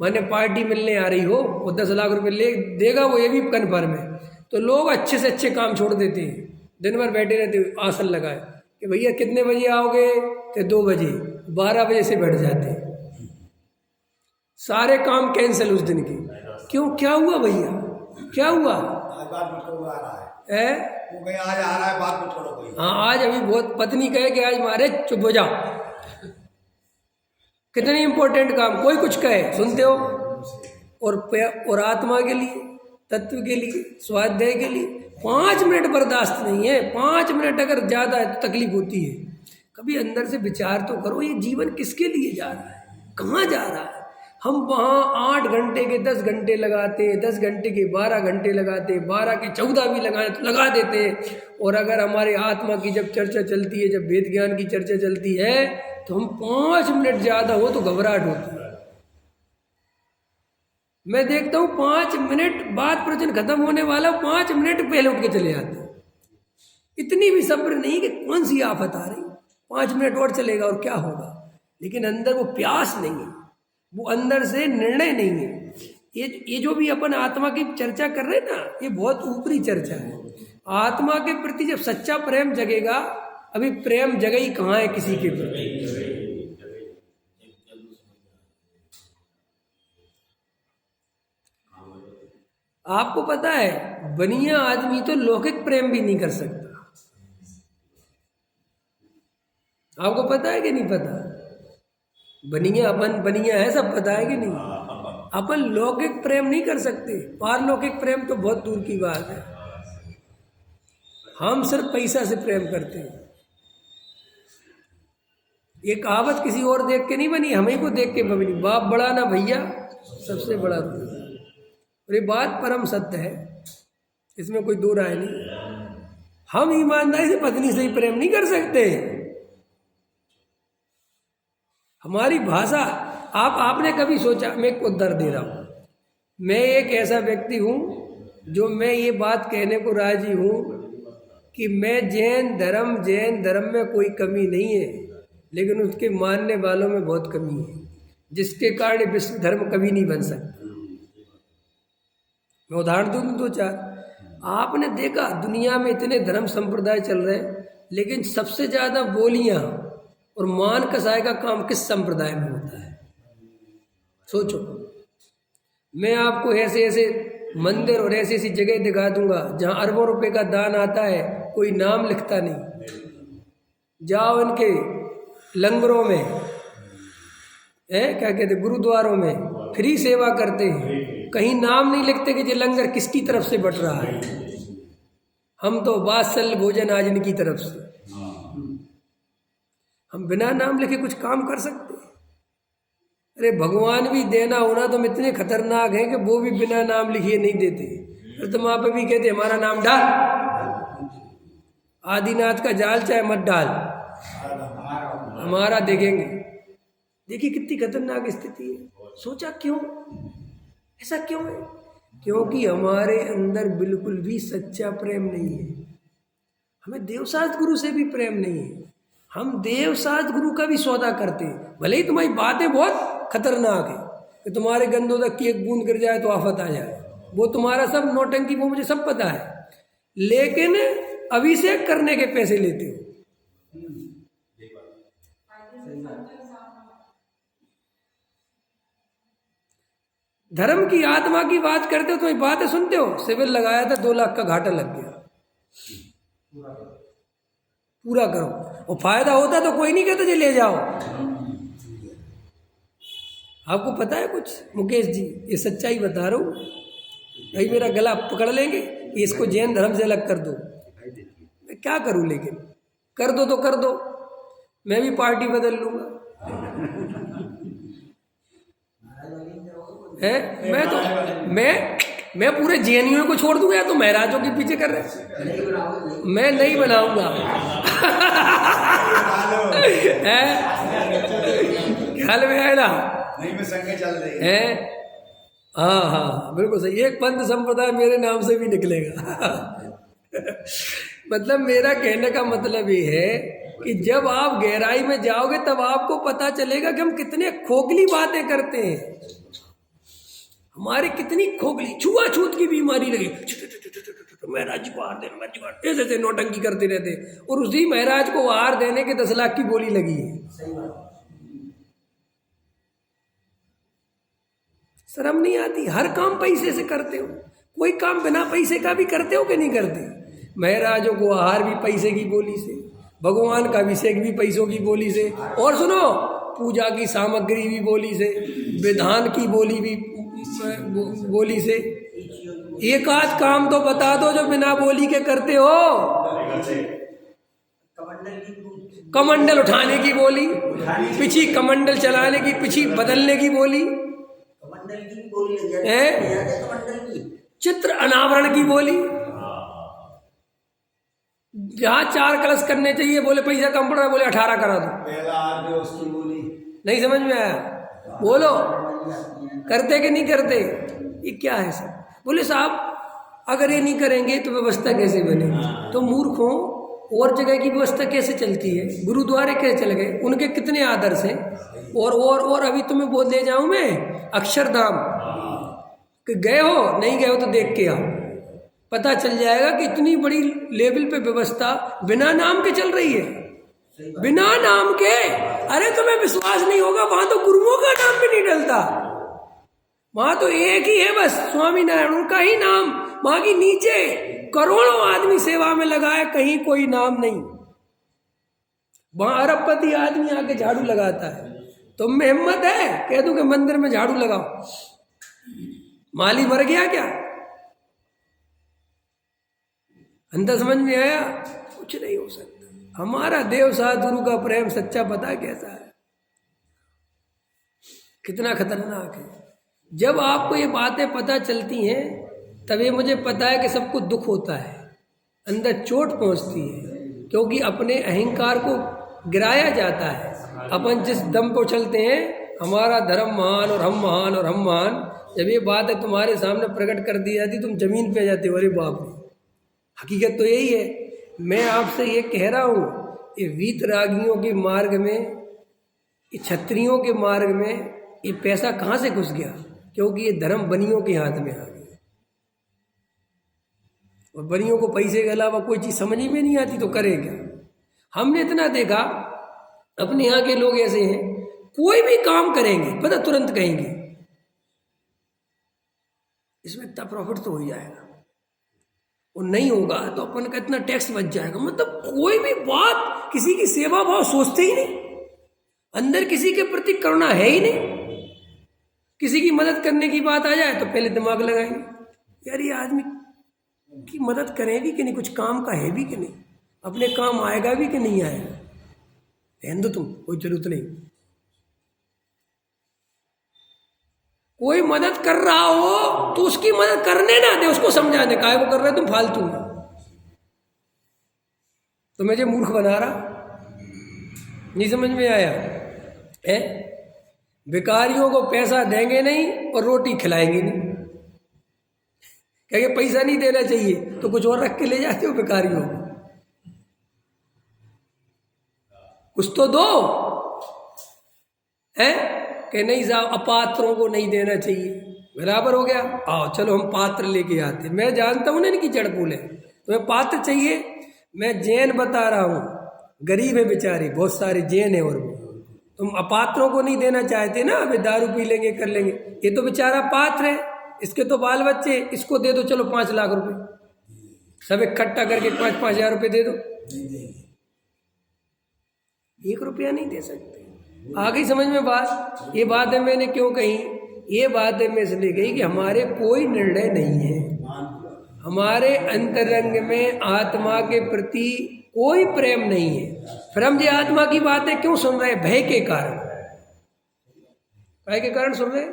माने पार्टी मिलने आ रही हो, वो 10 लाख रुपए ले देगा, वो ये भी कन्फर्म है, तो लोग अच्छे से अच्छे काम छोड़ देते हैं, दिन भर बैठे रहते हैं आसन लगाए कि भैया कितने बजे आओगे, तो 2 बजे, 12 बजे से बैठ जाते हैं, सारे काम कैंसिल उस दिन के। क्यों, क्या हुआ भैया, क्या हुआ? आज बात मत करो, आ रहा है वो कहीं आज आ रहा है, बात मत करो कोई। हाँ, आज अभी बहुत पत्नी कहे कि आज मारे चुप हो जाओ, कितने इंपॉर्टेंट काम, कोई कुछ कहे सुनते हो, और आत्मा के लिए, तत्व के लिए, स्वाध्याय के लिए 5 मिनट बर्दाश्त नहीं है। 5 मिनट अगर ज़्यादा है तो तकलीफ होती है। कभी अंदर से विचार तो करो, ये जीवन किसके लिए जा रहा है, कहाँ जा रहा है? हम वहाँ 8 घंटे के 10 घंटे लगाते, 10 घंटे के 12 घंटे लगाते, 12 के 14 भी लगाए तो लगा देते। और अगर हमारे आत्मा की जब चर्चा चलती है, जब वेद ज्ञान की चर्चा चलती है, तो हम 5 मिनट ज़्यादा हो तो घबराहट होती है। मैं देखता हूँ 5 मिनट बाद प्रवचन खत्म होने वाला, 5 मिनट पहले उठ के चले जाते हैं। इतनी भी सब्र नहीं कि कौन सी आफत आ रही, 5 मिनट और चलेगा और क्या होगा, लेकिन अंदर वो प्यास नहीं है, वो अंदर से निर्णय नहीं है। ये जो भी अपन आत्मा की चर्चा कर रहे हैं ना, ये बहुत ऊपरी चर्चा है। आत्मा के प्रति जब सच्चा प्रेम जगेगा, अभी प्रेम जगह ही कहाँ है किसी के प्रति। आपको पता है, बनिया आदमी तो लौकिक प्रेम भी नहीं कर सकता। आपको पता है कि नहीं पता? बनिया, अपन बनिया है, सब पता है कि नहीं? अपन लौकिक प्रेम नहीं कर सकते, पारलौकिक प्रेम तो बहुत दूर की बात है। हम सिर्फ पैसा से प्रेम करते हैं। ये कहावत किसी और देख के नहीं बनी, हमें को देख के बनी। बाप बड़ा ना भैया, सबसे बड़ा दूर। और ये बात परम सत्य है, इसमें कोई दो राय नहीं। हम ईमानदारी से पत्नी से ही प्रेम नहीं कर सकते। हमारी भाषा, आपने कभी सोचा, मैं एक उदाहरण दे रहा हूँ, मैं एक ऐसा व्यक्ति हूँ जो मैं ये बात कहने को राजी हूँ कि मैं जैन धर्म में कोई कमी नहीं है, लेकिन उसके मानने वालों में बहुत कमी है, जिसके कारण विश्व धर्म कभी नहीं बन सकता। मैं उदाहरण दूँ 2-4। आपने देखा दुनिया में इतने धर्म संप्रदाय चल रहे हैं, लेकिन सबसे ज़्यादा बोलियां और मान कसाई का काम किस संप्रदाय में होता है? सोचो। मैं आपको ऐसे ऐसे मंदिर और ऐसी ऐसी जगह दिखा दूंगा जहां अरबों रुपए का दान आता है, कोई नाम लिखता नहीं। जाओ इनके लंगरों में, क्या कहते, गुरुद्वारों में फ्री सेवा करते हैं, कहीं नाम नहीं लिखते कि ये लंगर किसकी तरफ से बट रहा है। हम तो वात्सल भोजन आज इनकी तरफ से। हम बिना नाम लिखे कुछ काम कर सकते हैं? अरे भगवान भी देना होना तो हम इतने खतरनाक हैं कि वो भी बिना नाम लिखे नहीं देते। फिर तो वहाँ पे भी कहते हमारा नाम डाल, आदिनाथ का जाल चाहे मत डाल, हमारा देखेंगे। देखिए कितनी खतरनाक स्थिति है। सोचा क्यों, ऐसा क्यों है? क्योंकि हमारे अंदर बिल्कुल भी सच्चा प्रेम नहीं है। हमें देवसात गुरु से भी प्रेम नहीं है। हम देवसात गुरु का भी सौदा करते हैं। भले ही तुम्हारी बातें बहुत खतरनाक है कि तुम्हारे गंदों तक की एक बूंद गिर जाए तो आफत आ जाए, वो तुम्हारा सब नौटंकी, वो मुझे सब पता है, लेकिन अभिषेक करने के पैसे लेते हो। धर्म की, आत्मा की बात करते हो, तुम्हारी बातें सुनते हो। शिविर लगाया था, 2 लाख का घाटा लग गया, पूरा करो। और फायदा होता तो कोई नहीं कहता जी ले जाओ। आपको पता है कुछ मुकेश जी, ये सच्चाई बता रहा हूँ, भाई मेरा गला पकड़ लेंगे कि इसको जैन धर्म से अलग कर दो। मैं क्या करूँ, लेकिन कर दो तो कर दो, मैं भी पार्टी बदल लूँगा। है मैं पूरे जैनियों को छोड़ दूंगा, या तो महराजों के पीछे कर रहे। मैं नहीं बनाऊंगा। ख्याल में आया ना? नहीं में संगे चल रही है। हाँ बिल्कुल सही। एक पंथ संप्रदाय मेरे नाम से भी निकलेगा। मतलब मेरा कहने का मतलब ये है कि जब आप गहराई में जाओगे तब आपको पता चलेगा कि हम कितने खोखली बातें करते हैं, हमारी कितनी खोखली, छुआछूत की बीमारी लगी, महाराज को हार देना, महाराज ऐसे नौटंकी करते रहते, और उसी महाराज को हार देने के 10 लाख की बोली लगी है। शर्म नहीं आती? हर काम पैसे से करते हो, कोई काम बिना पैसे का भी करते हो कि नहीं करते? महाराजों को आहार भी पैसे की बोली से, भगवान का अभिषेक भी पैसों की बोली से, और सुनो पूजा की सामग्री भी बोली से, विधान की बोली भी बोली से। एक आध काम तो बता दो जो बिना बोली के करते हो। कमंडल उठाने की बोली, पिछी कमंडल चलाने की, पिछी बदलने की बोली है, चित्र अनावरण की बोली। जहाँ 4 कलश करने चाहिए बोले पैसा कम पड़ रहा है, बोले 18 करा दो। उसकी बोली नहीं समझ में आया? बोलो करते कि नहीं करते? ये क्या है सब? बोले साहब अगर ये नहीं करेंगे तो व्यवस्था कैसे बनेगी? तो मूर्खों, और जगह की व्यवस्था कैसे चलती है? गुरुद्वारे कैसे चल गए, उनके कितने आदर्श हैं। और अभी तुम्हें बोल ले जाऊं मैं अक्षरधाम, कि गए हो नहीं गए हो तो देख के आओ, पता चल जाएगा कि इतनी बड़ी लेवल पे व्यवस्था बिना नाम के चल रही है, बिना नाम के। अरे तुम्हें विश्वास नहीं होगा, वहां तो गुरुओं का नाम भी नहीं डलता, वहां तो एक ही है बस, स्वामी नारायण, उनका ही नाम। वहां की नीचे करोड़ों आदमी सेवा में लगा है, कहीं कोई नाम नहीं। वहां अरबपति आदमी आके झाड़ू लगाता है, तुम में हिम्मत है कह दूं कि मंदिर में झाड़ू लगाओ? माली मर गया क्या? अंदर समझ में आया? कुछ नहीं हो सकता। हमारा देव साधुरु का प्रेम सच्चा पता कैसा है, कितना खतरनाक है। जब आपको ये बातें पता चलती हैं तभी मुझे पता है कि सबको दुख होता है, अंदर चोट पहुंचती है, क्योंकि अपने अहंकार को गिराया जाता है। अपन जिस दम पर चलते हैं, हमारा धर्म महान और हम महान और हम महान, जब ये बात है तुम्हारे सामने प्रकट कर दी जाती तुम जमीन पे जाते हो, अरे बाप रे। हकीकत तो यही है। मैं आपसे ये कह रहा हूँ, ये वीतरागियों के मार्ग में, ये क्षत्रियों के मार्ग में ये पैसा कहाँ से घुस गया? क्योंकि ये धर्म बनियों के हाथ में आ गया, और बनियों को पैसे के अलावा कोई चीज़ समझ में नहीं आती तो करे क्या? हमने इतना देखा, अपने यहाँ के लोग ऐसे हैं, कोई भी काम करेंगे पता तुरंत कहेंगे इसमें इतना प्रॉफिट तो हो ही जाएगा, और नहीं होगा तो अपन का इतना टैक्स बच जाएगा। मतलब कोई भी बात, किसी की सेवा भाव सोचते ही नहीं, अंदर किसी के प्रति करुणा है ही नहीं। किसी की मदद करने की बात आ जाए तो पहले दिमाग लगाएंगे, यार ये आदमी की मदद करें भी कि नहीं, कुछ काम का है भी कि नहीं, अपने काम आएगा भी कि नहीं आएगा, रहने दो तुम, कोई जरूरत नहीं। कोई मदद कर रहा हो तो उसकी मदद करने ना दे, उसको समझा दे काहे को कर रहे तुम फालतू में, तो मुझे मूर्ख बना रहा। नहीं समझ में आया है? भिखारियों को पैसा देंगे नहीं और रोटी खिलाएंगे नहीं, कहेंगे पैसा नहीं देना चाहिए तो कुछ और रख के ले जाते हो भिखारियों को, कुछ तो दो है कि नहीं साहब अपात्रों को नहीं देना चाहिए, बराबर हो गया। आओ चलो हम पात्र लेके आते। मैं जानता हूं ना इनकी जड़ फूल है, तुम्हें पात्र चाहिए, मैं जैन बता रहा हूं, गरीब है बेचारे, बहुत सारे जैन है, और तुम अपात्रों को नहीं देना चाहते ना, अभी दारू पी लेंगे कर लेंगे, ये तो बेचारा पात्र है, इसके तो बाल बच्चे, इसको दे दो चलो 5 लाख रुपए, सब इकट्ठा करके 5-5 हजार रुपये दे दो, 1 रुपया नहीं दे सकते। आ गई समझ में बात? ये बात है मैंने क्यों कही, ये बात है मैं इसलिए कही कि हमारे कोई निर्णय नहीं है, हमारे अंतरंग में आत्मा के प्रति कोई प्रेम नहीं है। फिर हम ये आत्मा की बातें क्यों सुन रहे? भय के कारण। भय के कारण सुन रहे,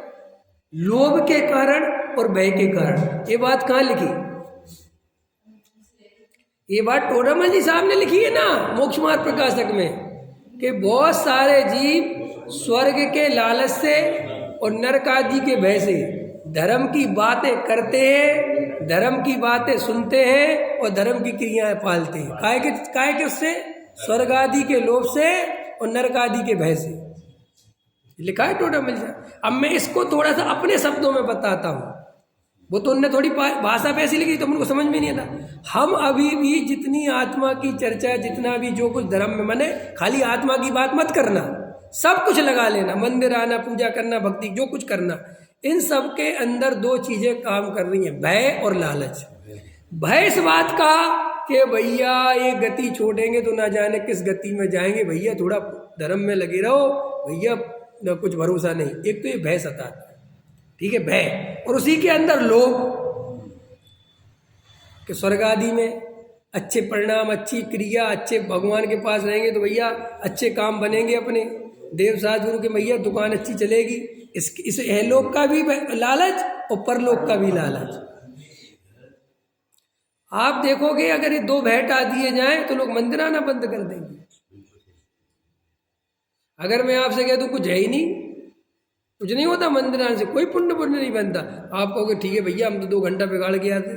लोभ के कारण और भय के कारण। ये बात कहाँ लिखी? ये बात टोडामल जी साहब ने लिखी है ना मोक्ष मार्ग प्रकाशक में, कि बहुत सारे जीव स्वर्ग के लालच से और नरक आदि के भय से धर्म की बातें करते हैं, धर्म की बातें सुनते हैं और धर्म की क्रियाएं पालते हैं। काहे के उससे? स्वर्ग आदि के लोभ से और नरक आदि के भय से, लिखा है टोटल मिल जाए। अब मैं इसको थोड़ा सा अपने शब्दों में बताता हूँ, वो तो उनने थोड़ी भाषा पे ऐसी लिखी तो उनको समझ में नहीं आता। हम अभी भी जितनी आत्मा की चर्चा, जितना भी जो कुछ धर्म में मने, खाली आत्मा की बात मत करना, सब कुछ लगा लेना, मंदिर आना, पूजा करना, भक्ति जो कुछ करना, इन सब के अंदर दो चीजें काम कर रही हैं, भय और लालच। भय इस बात का कि भैया ये गति छोड़ेंगे तो ना जाने किस गति में जाएंगे, भैया थोड़ा धर्म में लगे रहो भैया, ना कुछ भरोसा नहीं। एक तो ये भय सताता है, ठीक है, भय, और उसी के अंदर लोभ कि स्वर्ग आदि में अच्छे परिणाम, अच्छी क्रिया, अच्छे भगवान के पास रहेंगे तो भैया अच्छे काम बनेंगे, अपने देव साधुओं के भैया दुकान अच्छी चलेगी। इस लोक का भी लालच और परलोक का भी लालच। आप देखोगे अगर ये दो भय हटा दिए जाएं तो लोग मंदिर आना बंद कर देंगे। अगर मैं आपसे कह दूं कुछ है ही नहीं, कुछ नहीं होता मंदिर आने से, कोई पुण्य नहीं बनता, आप कहोगे ठीक है भैया हम तो 2 घंटा बिगाड़ के आते।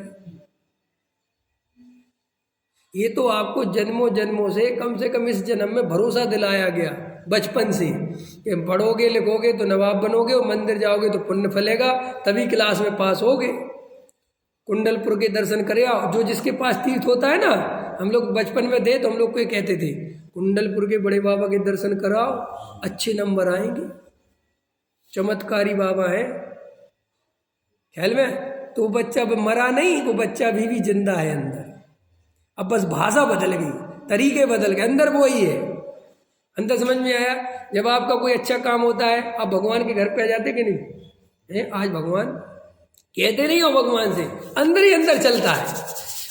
ये तो आपको जन्मों जन्मों से कम इस जन्म में भरोसा दिलाया गया बचपन से कि पढ़ोगे लिखोगे तो नवाब बनोगे और मंदिर जाओगे तो पुण्य फलेगा, तभी क्लास में पास होगे। कुंडलपुर के दर्शन करे आओ, जो जिसके पास तीर्थ होता है ना, हम लोग बचपन में थे तो हम लोग को ये कहते थे कुंडलपुर के बड़े बाबा के दर्शन कराओ, अच्छे नंबर आएंगे, चमत्कारी बाबा है। ख्याल में तो वो बच्चा मरा नहीं, वो बच्चा भी जिंदा है अंदर। अब बस भाषा बदल गई, तरीके बदल गए, अंदर वो ही है। अंदर समझ में आया? जब आपका कोई अच्छा काम होता है आप भगवान के घर पे आ जाते कि नहीं है? आज भगवान कहते नहीं हो भगवान से, अंदर ही अंदर चलता है।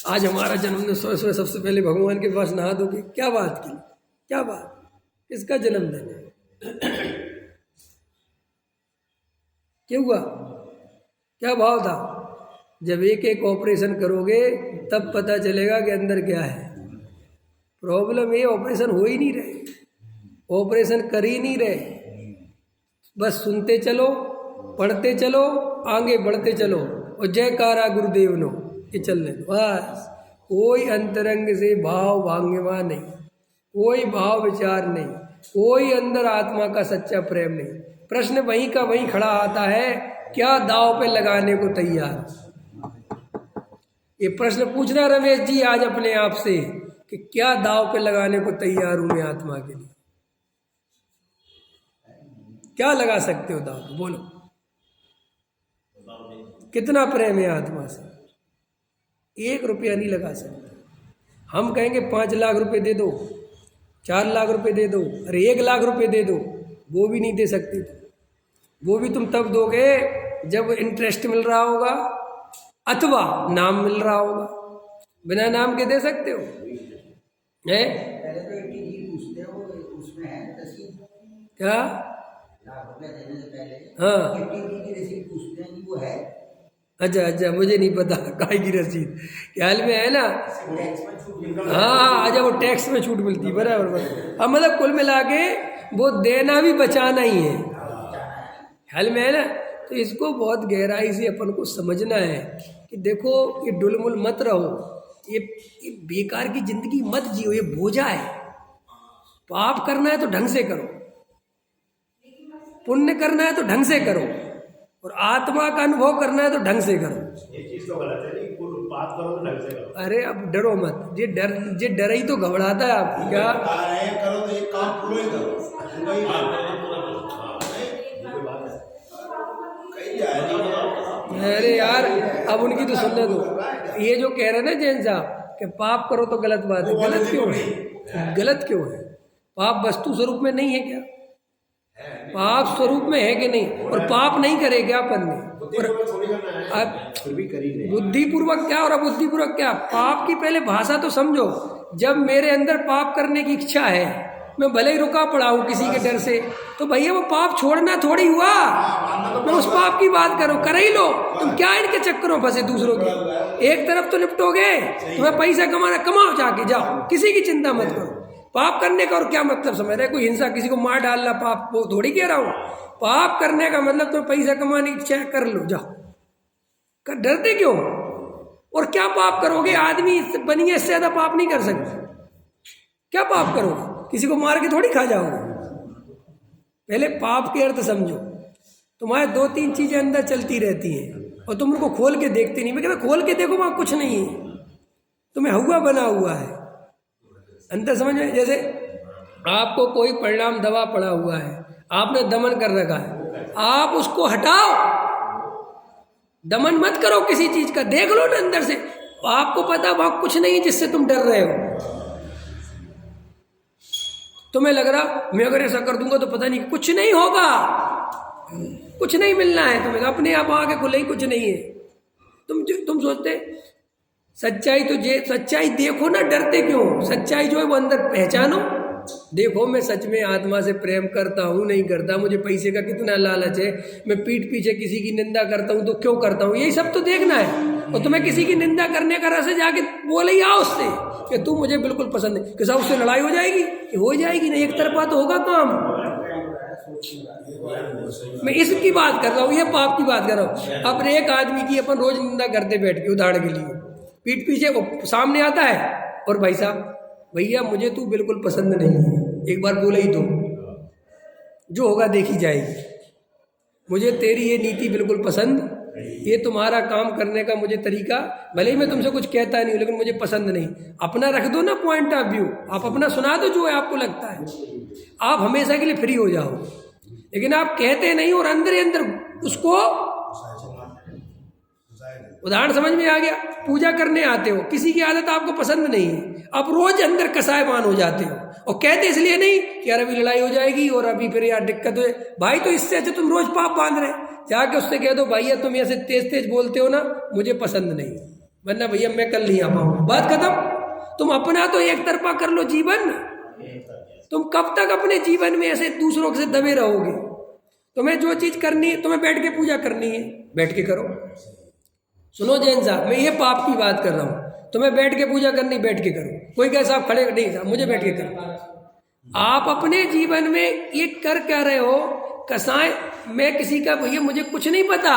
आज हमारा जन्मदिन, सुबह सबसे पहले भगवान के पास नहा दोगे, क्या बात की, क्या बात, किसका जन्मदिन है, क्या हुआ, क्या भाव था? जब एक एक ऑपरेशन करोगे तब पता चलेगा कि अंदर क्या है। प्रॉब्लम ये ऑपरेशन हो ही नहीं रहे, ऑपरेशन कर ही नहीं रहे, बस सुनते चलो, पढ़ते चलो, आगे बढ़ते चलो और जयकारा गुरुदेव नो, ये चल रहे बस। कोई अंतरंग से भाव भांगवा नहीं, कोई भाव विचार नहीं, कोई अंदर आत्मा का सच्चा प्रेम नहीं। प्रश्न वहीं का वहीं खड़ा आता है, क्या दाव पे लगाने को तैयार? ये प्रश्न पूछना रमेश जी आज अपने आप से कि क्या दाव पे लगाने को तैयार हूं मैं आत्मा के लिए? क्या लगा सकते हो दाव? बोलो, कितना प्रेम है आत्मा से? 1 रुपया नहीं लगा सकते। हम कहेंगे 5 लाख रुपए दे दो, 4 लाख रुपए दे दो, अरे 1 लाख रुपए दे दो, वो भी नहीं दे सकते। वो भी तुम तब दोगे जब इंटरेस्ट मिल रहा होगा अथवा नाम मिल रहा होगा। बिना नाम के दे सकते हो? है पहले तो ATG पूछते हो, उसमें है रसीद, क्या? लाख रुपया देने से पहले हाँ ATG की रसीद पूछते हैं, वो है। अच्छा, मुझे नहीं पता काय की रसीद, ख्याल में है ना? टैक्स में छूट हाँ, अच्छा वो टैक्स में छूट मिलती है, बराबर। अब मतलब कुल मिला के वो देना भी बचाना ही है, ख्याल में है ना? तो इसको बहुत गहराई से अपन को समझना है कि देखो ये डुलमुल मत रहो, ये बेकार की जिंदगी मत जियो, ये बोझा है। पाप करना है तो ढंग से करो, पुण्य करना है तो ढंग से करो, और आत्मा का अनुभव करना है तो ढंग से करो। ये चीज तो गलत है नहीं, बात करो तो ढंग से करो। अरे अब डरो मत, ये डर ही तो घबराता है आपको। क्या करो तो एक काम पूरा ही करो, अरे यार अब उनकी तो सुनने दो। ये जो कह रहे हैं ना जैन साहब कि पाप करो तो गलत बात है, गलत क्यों है? गलत क्यों है? पाप वस्तु स्वरूप में नहीं है क्या? पाप स्वरूप में है कि नहीं? और पाप नहीं करे क्या अपन ने? बुद्धिपूर्वक क्या और अबुद्धिपूर्वक क्या? पाप की पहले भाषा तो समझो। जब मेरे अंदर पाप करने की इच्छा है, मैं भले ही रुका पड़ा हूँ किसी के डर से, तो भैया वो पाप छोड़ना थोड़ी हुआ। मैं उस पाप की बात करूँ, कर ही लो। तुम क्या इनके चक्करों फंसे दूसरों के? एक तरफ तो निपटोगे, तुम्हें पैसा कमाना, कमाओ, जाके जाओ, किसी की चिंता मत करो। पाप करने का और क्या मतलब समझ रहे? कोई हिंसा, किसी को मार डालना पाप, वो थोड़ी कह रहा हूँ। पाप करने का मतलब तुम पैसा कमाने की इच्छा कर लो, जाओ। डरते क्यों? और क्या पाप करोगे? आदमी बनिए इससे ज्यादा पाप नहीं कर सकते। क्या पाप करोगे? किसी को मार के थोड़ी खा जाओगे। पहले पाप के अर्थ समझो। तुम्हारे 2-3 चीजें अंदर चलती रहती हैं और तुम उनको खोल के देखते नहीं। मैं कहता खोल के देखो, वहां कुछ नहीं है, तुम्हें हुआ बना हुआ है अंदर, समझ में। जैसे आपको कोई परिणाम दवा पड़ा हुआ है, आपने दमन कर रखा है, आप उसको हटाओ, दमन मत करो किसी चीज का, देख लो ना अंदर से, आपको पता वहां कुछ नहीं जिससे तुम डर रहे हो। तुम्हें लग रहा मैं अगर ऐसा कर दूंगा तो पता नहीं, कुछ नहीं होगा, कुछ नहीं मिलना है तुम्हें, अपने आप आके खुले ही कुछ नहीं है। तुम सोचते सच्चाई, तो सच्चाई देखो ना, डरते क्यों? सच्चाई जो है वो अंदर पहचानो, देखो मैं सच में आत्मा से प्रेम करता हूँ नहीं करता, मुझे पैसे का कितना लालच है, मैं पीठ पीछे किसी की निंदा करता हूँ तो क्यों करता हूँ, यही सब तो देखना है। और तुम्हें किसी की निंदा करने का रस है, जाके बोले ही आओ उससे कि तू मुझे बिल्कुल पसंद नहीं, कि साहब उससे लड़ाई हो जाएगी कि हो जाएगी नहीं, एक तरफा तो होगा काम। मैं इसकी बात कर रहा हूँ, ये पाप की बात कर रहा हूँ। अपने एक आदमी की अपन रोज निंदा करते बैठ के, उदाहरण के लिए पीठ पीछे वो सामने आता है और भाई साहब भैया मुझे तू बिल्कुल पसंद नहीं है, एक बार बोले ही तो जो होगा देखी जाएगी, मुझे तेरी ये नीति बिल्कुल पसंद, ये तुम्हारा काम करने का मुझे तरीका, भले ही मैं तुमसे कुछ कहता नहीं हूँ लेकिन मुझे पसंद नहीं। अपना रख दो ना पॉइंट ऑफ व्यू, आप अपना सुना दो जो है आपको लगता है, आप हमेशा के लिए फ्री हो जाओ। लेकिन आप कहते नहीं और अंदर ही अंदर उसको, उदाहरण समझ में आ गया, पूजा करने आते हो, किसी की आदत आपको पसंद नहीं है, आप रोज अंदर कसायमान हो जाते हो और कहते इसलिए नहीं कि यार अभी लड़ाई हो जाएगी और अभी फिर यार दिक्कत हो भाई, तो इससे अच्छा तुम रोज पाप बांध रहे, जाके उससे कह दो भैया तुम ऐसे तेज तेज बोलते हो ना, मुझे पसंद नहीं, वरना भैया मैं कल नहीं आ पाऊंगा, बात खत्म। तुम अपना तो एक तरफा कर लो जीवन, तुम कब तक अपने जीवन में ऐसे दूसरों से दबे रहोगे? तुम्हें जो चीज करनी है, तुम्हें बैठ के पूजा करनी है, बैठ के करो। सुनो जैन साहब, मैं ये पाप की बात कर रहा हूँ, तुम्हें बैठ के पूजा करनी, बैठ के करो। कोई कहे साहब खड़े नहीं साहब मुझे बैठ के करो। आप अपने जीवन में ये कर क्या रहे हो? कसाय मैं किसी का भैया मुझे कुछ नहीं पता,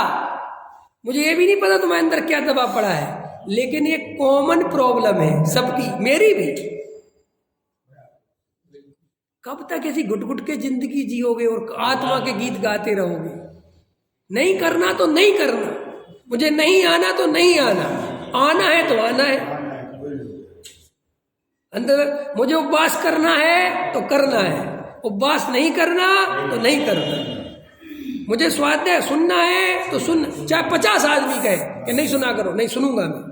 मुझे ये भी नहीं पता तुम्हारे अंदर क्या दबाव पड़ा है, लेकिन ये कॉमन प्रॉब्लम है सबकी, मेरी भी। कब तक ऐसी घुट घुट के जिंदगी जियोगे और आत्मा के गीत गाते रहोगे? नहीं करना तो नहीं करना, मुझे नहीं आना तो नहीं आना, आना है तो आना है अंदर। मुझे उपवास करना है तो करना है, उपवास नहीं करना तो नहीं करना। मुझे स्वाध्याय सुनना है तो सुन, चाहे 50 आदमी कहे कि नहीं सुना करो, नहीं सुनूंगा मैं।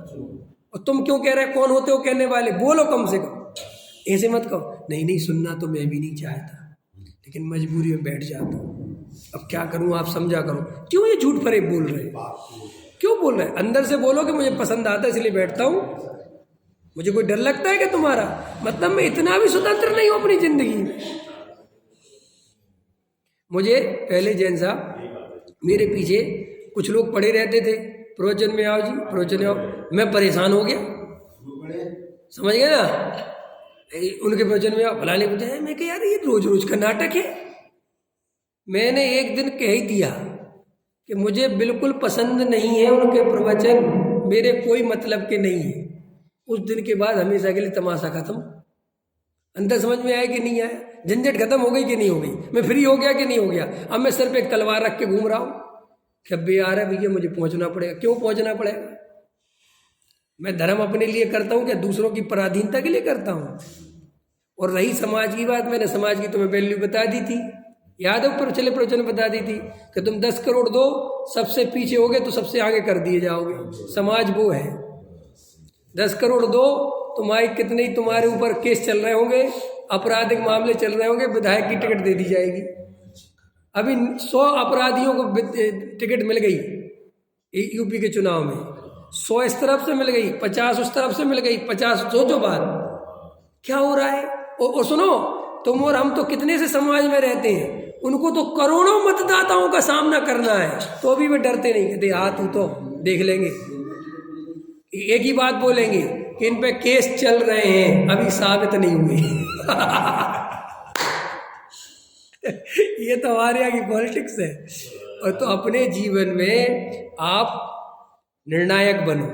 और तुम क्यों कह रहे, कौन होते हो कहने वाले? बोलो कम से कम, ऐसे मत कहो नहीं नहीं सुनना तो मैं भी नहीं चाहता लेकिन मजबूरी में बैठ जाता हूँ, अब क्या करूँ आप समझा करो। क्यों ये झूठ फरेब बोल रहे हैं? क्यों बोल रहे हैं? अंदर से बोलो कि मुझे पसंद आता है इसलिए बैठता हूँ, मुझे कोई डर लगता है कि तुम्हारा, मतलब मैं इतना भी स्वतंत्र नहीं हूँ अपनी जिंदगी में। मुझे पहले जैन साहब मेरे पीछे कुछ लोग पड़े रहते थे, प्रवचन में आओ जी, प्रवचन में आओ, मैं परेशान हो गया, समझ गए ना, उनके प्रवचन में आओ फलाने पूछा, मैं कह यार ये रोज रोज का नाटक है। मैंने एक दिन कह ही दिया कि मुझे बिल्कुल पसंद नहीं है उनके प्रवचन, मेरे कोई मतलब के नहीं है। उस दिन के बाद हमेशा के लिए तमाशा खत्म। अंदर समझ में आया कि नहीं आया? झंझट खत्म हो गई कि नहीं हो गई? मैं फ्री हो गया कि नहीं हो गया? अब मैं सर पे एक तलवार रख के घूम रहा हूँ कि अब यार है भैया मुझे पहुंचना पड़ेगा। क्यों पहुंचना पड़ेगा? मैं धर्म अपने लिए करता हूँ क्या दूसरों की पराधीनता के लिए करता हूँ? और रही समाज की बात, मैंने समाज की तुम्हें वैल्यू बता दी थी, याद है? ऊपर चले प्रवचन बता दी थी कि तुम 10 करोड़ दो, सबसे पीछे होगे तो सबसे आगे कर दिए जाओगे। समाज वो है, 10 करोड़ दो, तुम्हारी कितने ही तुम्हारे ऊपर केस चल रहे होंगे, आपराधिक मामले चल रहे होंगे, विधायक की टिकट दे दी जाएगी। अभी 100 अपराधियों को टिकट मिल गई यूपी के चुनाव में, 100 इस तरफ से मिल गई, 50 उस तरफ से मिल गई, 50 सोचो बात क्या हो रहा है। और सुनो, तुम और हम तो कितने से समाज में रहते हैं, उनको तो करोड़ों मतदाताओं का सामना करना है, तो भी वे डरते नहीं, कहते हाँ तू तो देख लेंगे। एक ही बात बोलेंगे कि इन पे केस चल रहे हैं, अभी साबित नहीं हुए। ये तो हमारे यहाँ की पॉलिटिक्स है। और तो अपने जीवन में आप निर्णायक बनो,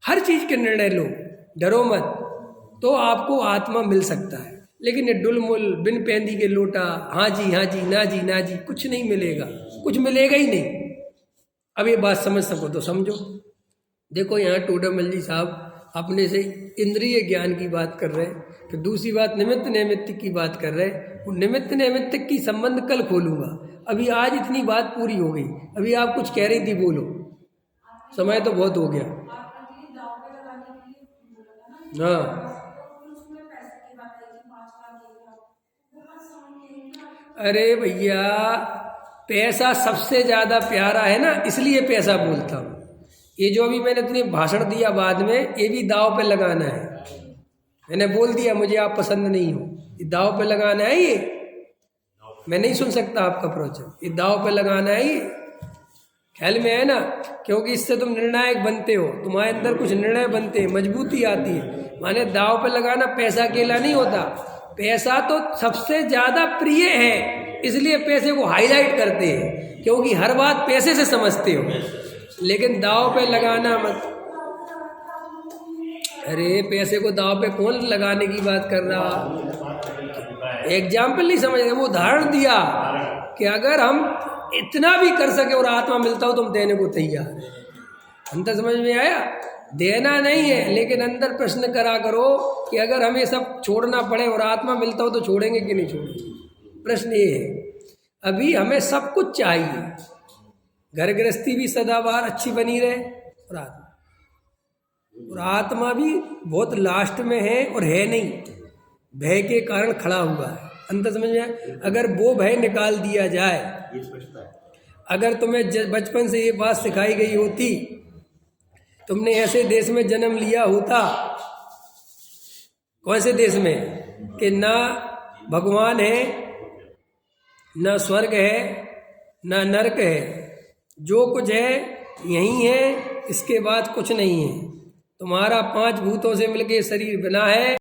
हर चीज के निर्णय लो, डरो मत। तो आपको आत्मा मिल सकता है। लेकिन ये डुलमुल बिन पैंदी के लोटा, हाँ जी ना जी ना जी, कुछ नहीं मिलेगा, कुछ मिलेगा ही नहीं। अब ये बात समझ सको तो समझो। देखो यहाँ टोडामल जी साहब अपने से इंद्रिय ज्ञान की बात कर रहे हैं, फिर दूसरी बात निमित्त नैमित्तिक की बात कर रहे हैं। वो निमित्त नैमित्तिक की संबंध कल खोलूंगा, अभी आज इतनी बात पूरी हो गई। अभी आप कुछ कह रही थी, बोलो, समय तो बहुत हो गया। हाँ अरे भैया, पैसा सबसे ज़्यादा प्यारा है ना, इसलिए पैसा बोलता हूँ। ये जो अभी मैंने इतने भाषण दिया बाद में, ये भी दाव पे लगाना है। मैंने बोल दिया मुझे आप पसंद नहीं हो, ये दाव पे लगाना है। ये मैं नहीं सुन सकता आपका प्रवचन, ये दाव पे लगाना है। ये ख्याल में है ना, क्योंकि इससे तुम निर्णायक बनते हो, तुम्हारे अंदर कुछ निर्णय बनते हैं, मजबूती आती है। माने दाव पे लगाना पैसा अकेला नहीं होता, पैसा तो सबसे ज़्यादा प्रिय है, इसलिए पैसे को हाईलाइट करते हैं, क्योंकि हर बात पैसे से समझते हो। लेकिन दाव पे लगाना मत। अरे पैसे को दाव पे कौन लगाने की बात कर रहा? एग्जाम्पल नहीं समझ रहे, वो उदाहरण दिया कि अगर हम इतना भी कर सके और आत्मा मिलता हो तो हम देने को तैयार हैं। अंतर समझ में आया? देना नहीं है, लेकिन अंदर प्रश्न करा करो कि अगर हमें सब छोड़ना पड़े और आत्मा मिलता हो तो छोड़ेंगे कि नहीं छोड़ेंगे। प्रश्न ये है। अभी हमें सब कुछ चाहिए, घर गृहस्थी भी सदाबहार अच्छी बनी रहे, और आत्मा भी बहुत लास्ट में है और है नहीं, भय के कारण खड़ा हुआ है। अंतर समझ में आया? अगर वो भय निकाल दिया जाए, अगर तुम्हें बचपन से ये बात सिखाई गई होती, तुमने ऐसे देश में जन्म लिया होता, कौन से देश में, कि ना भगवान है, ना स्वर्ग है, ना नरक है, जो कुछ है यही है, इसके बाद कुछ नहीं है। तुम्हारा 5 भूतों से मिलके शरीर बना है।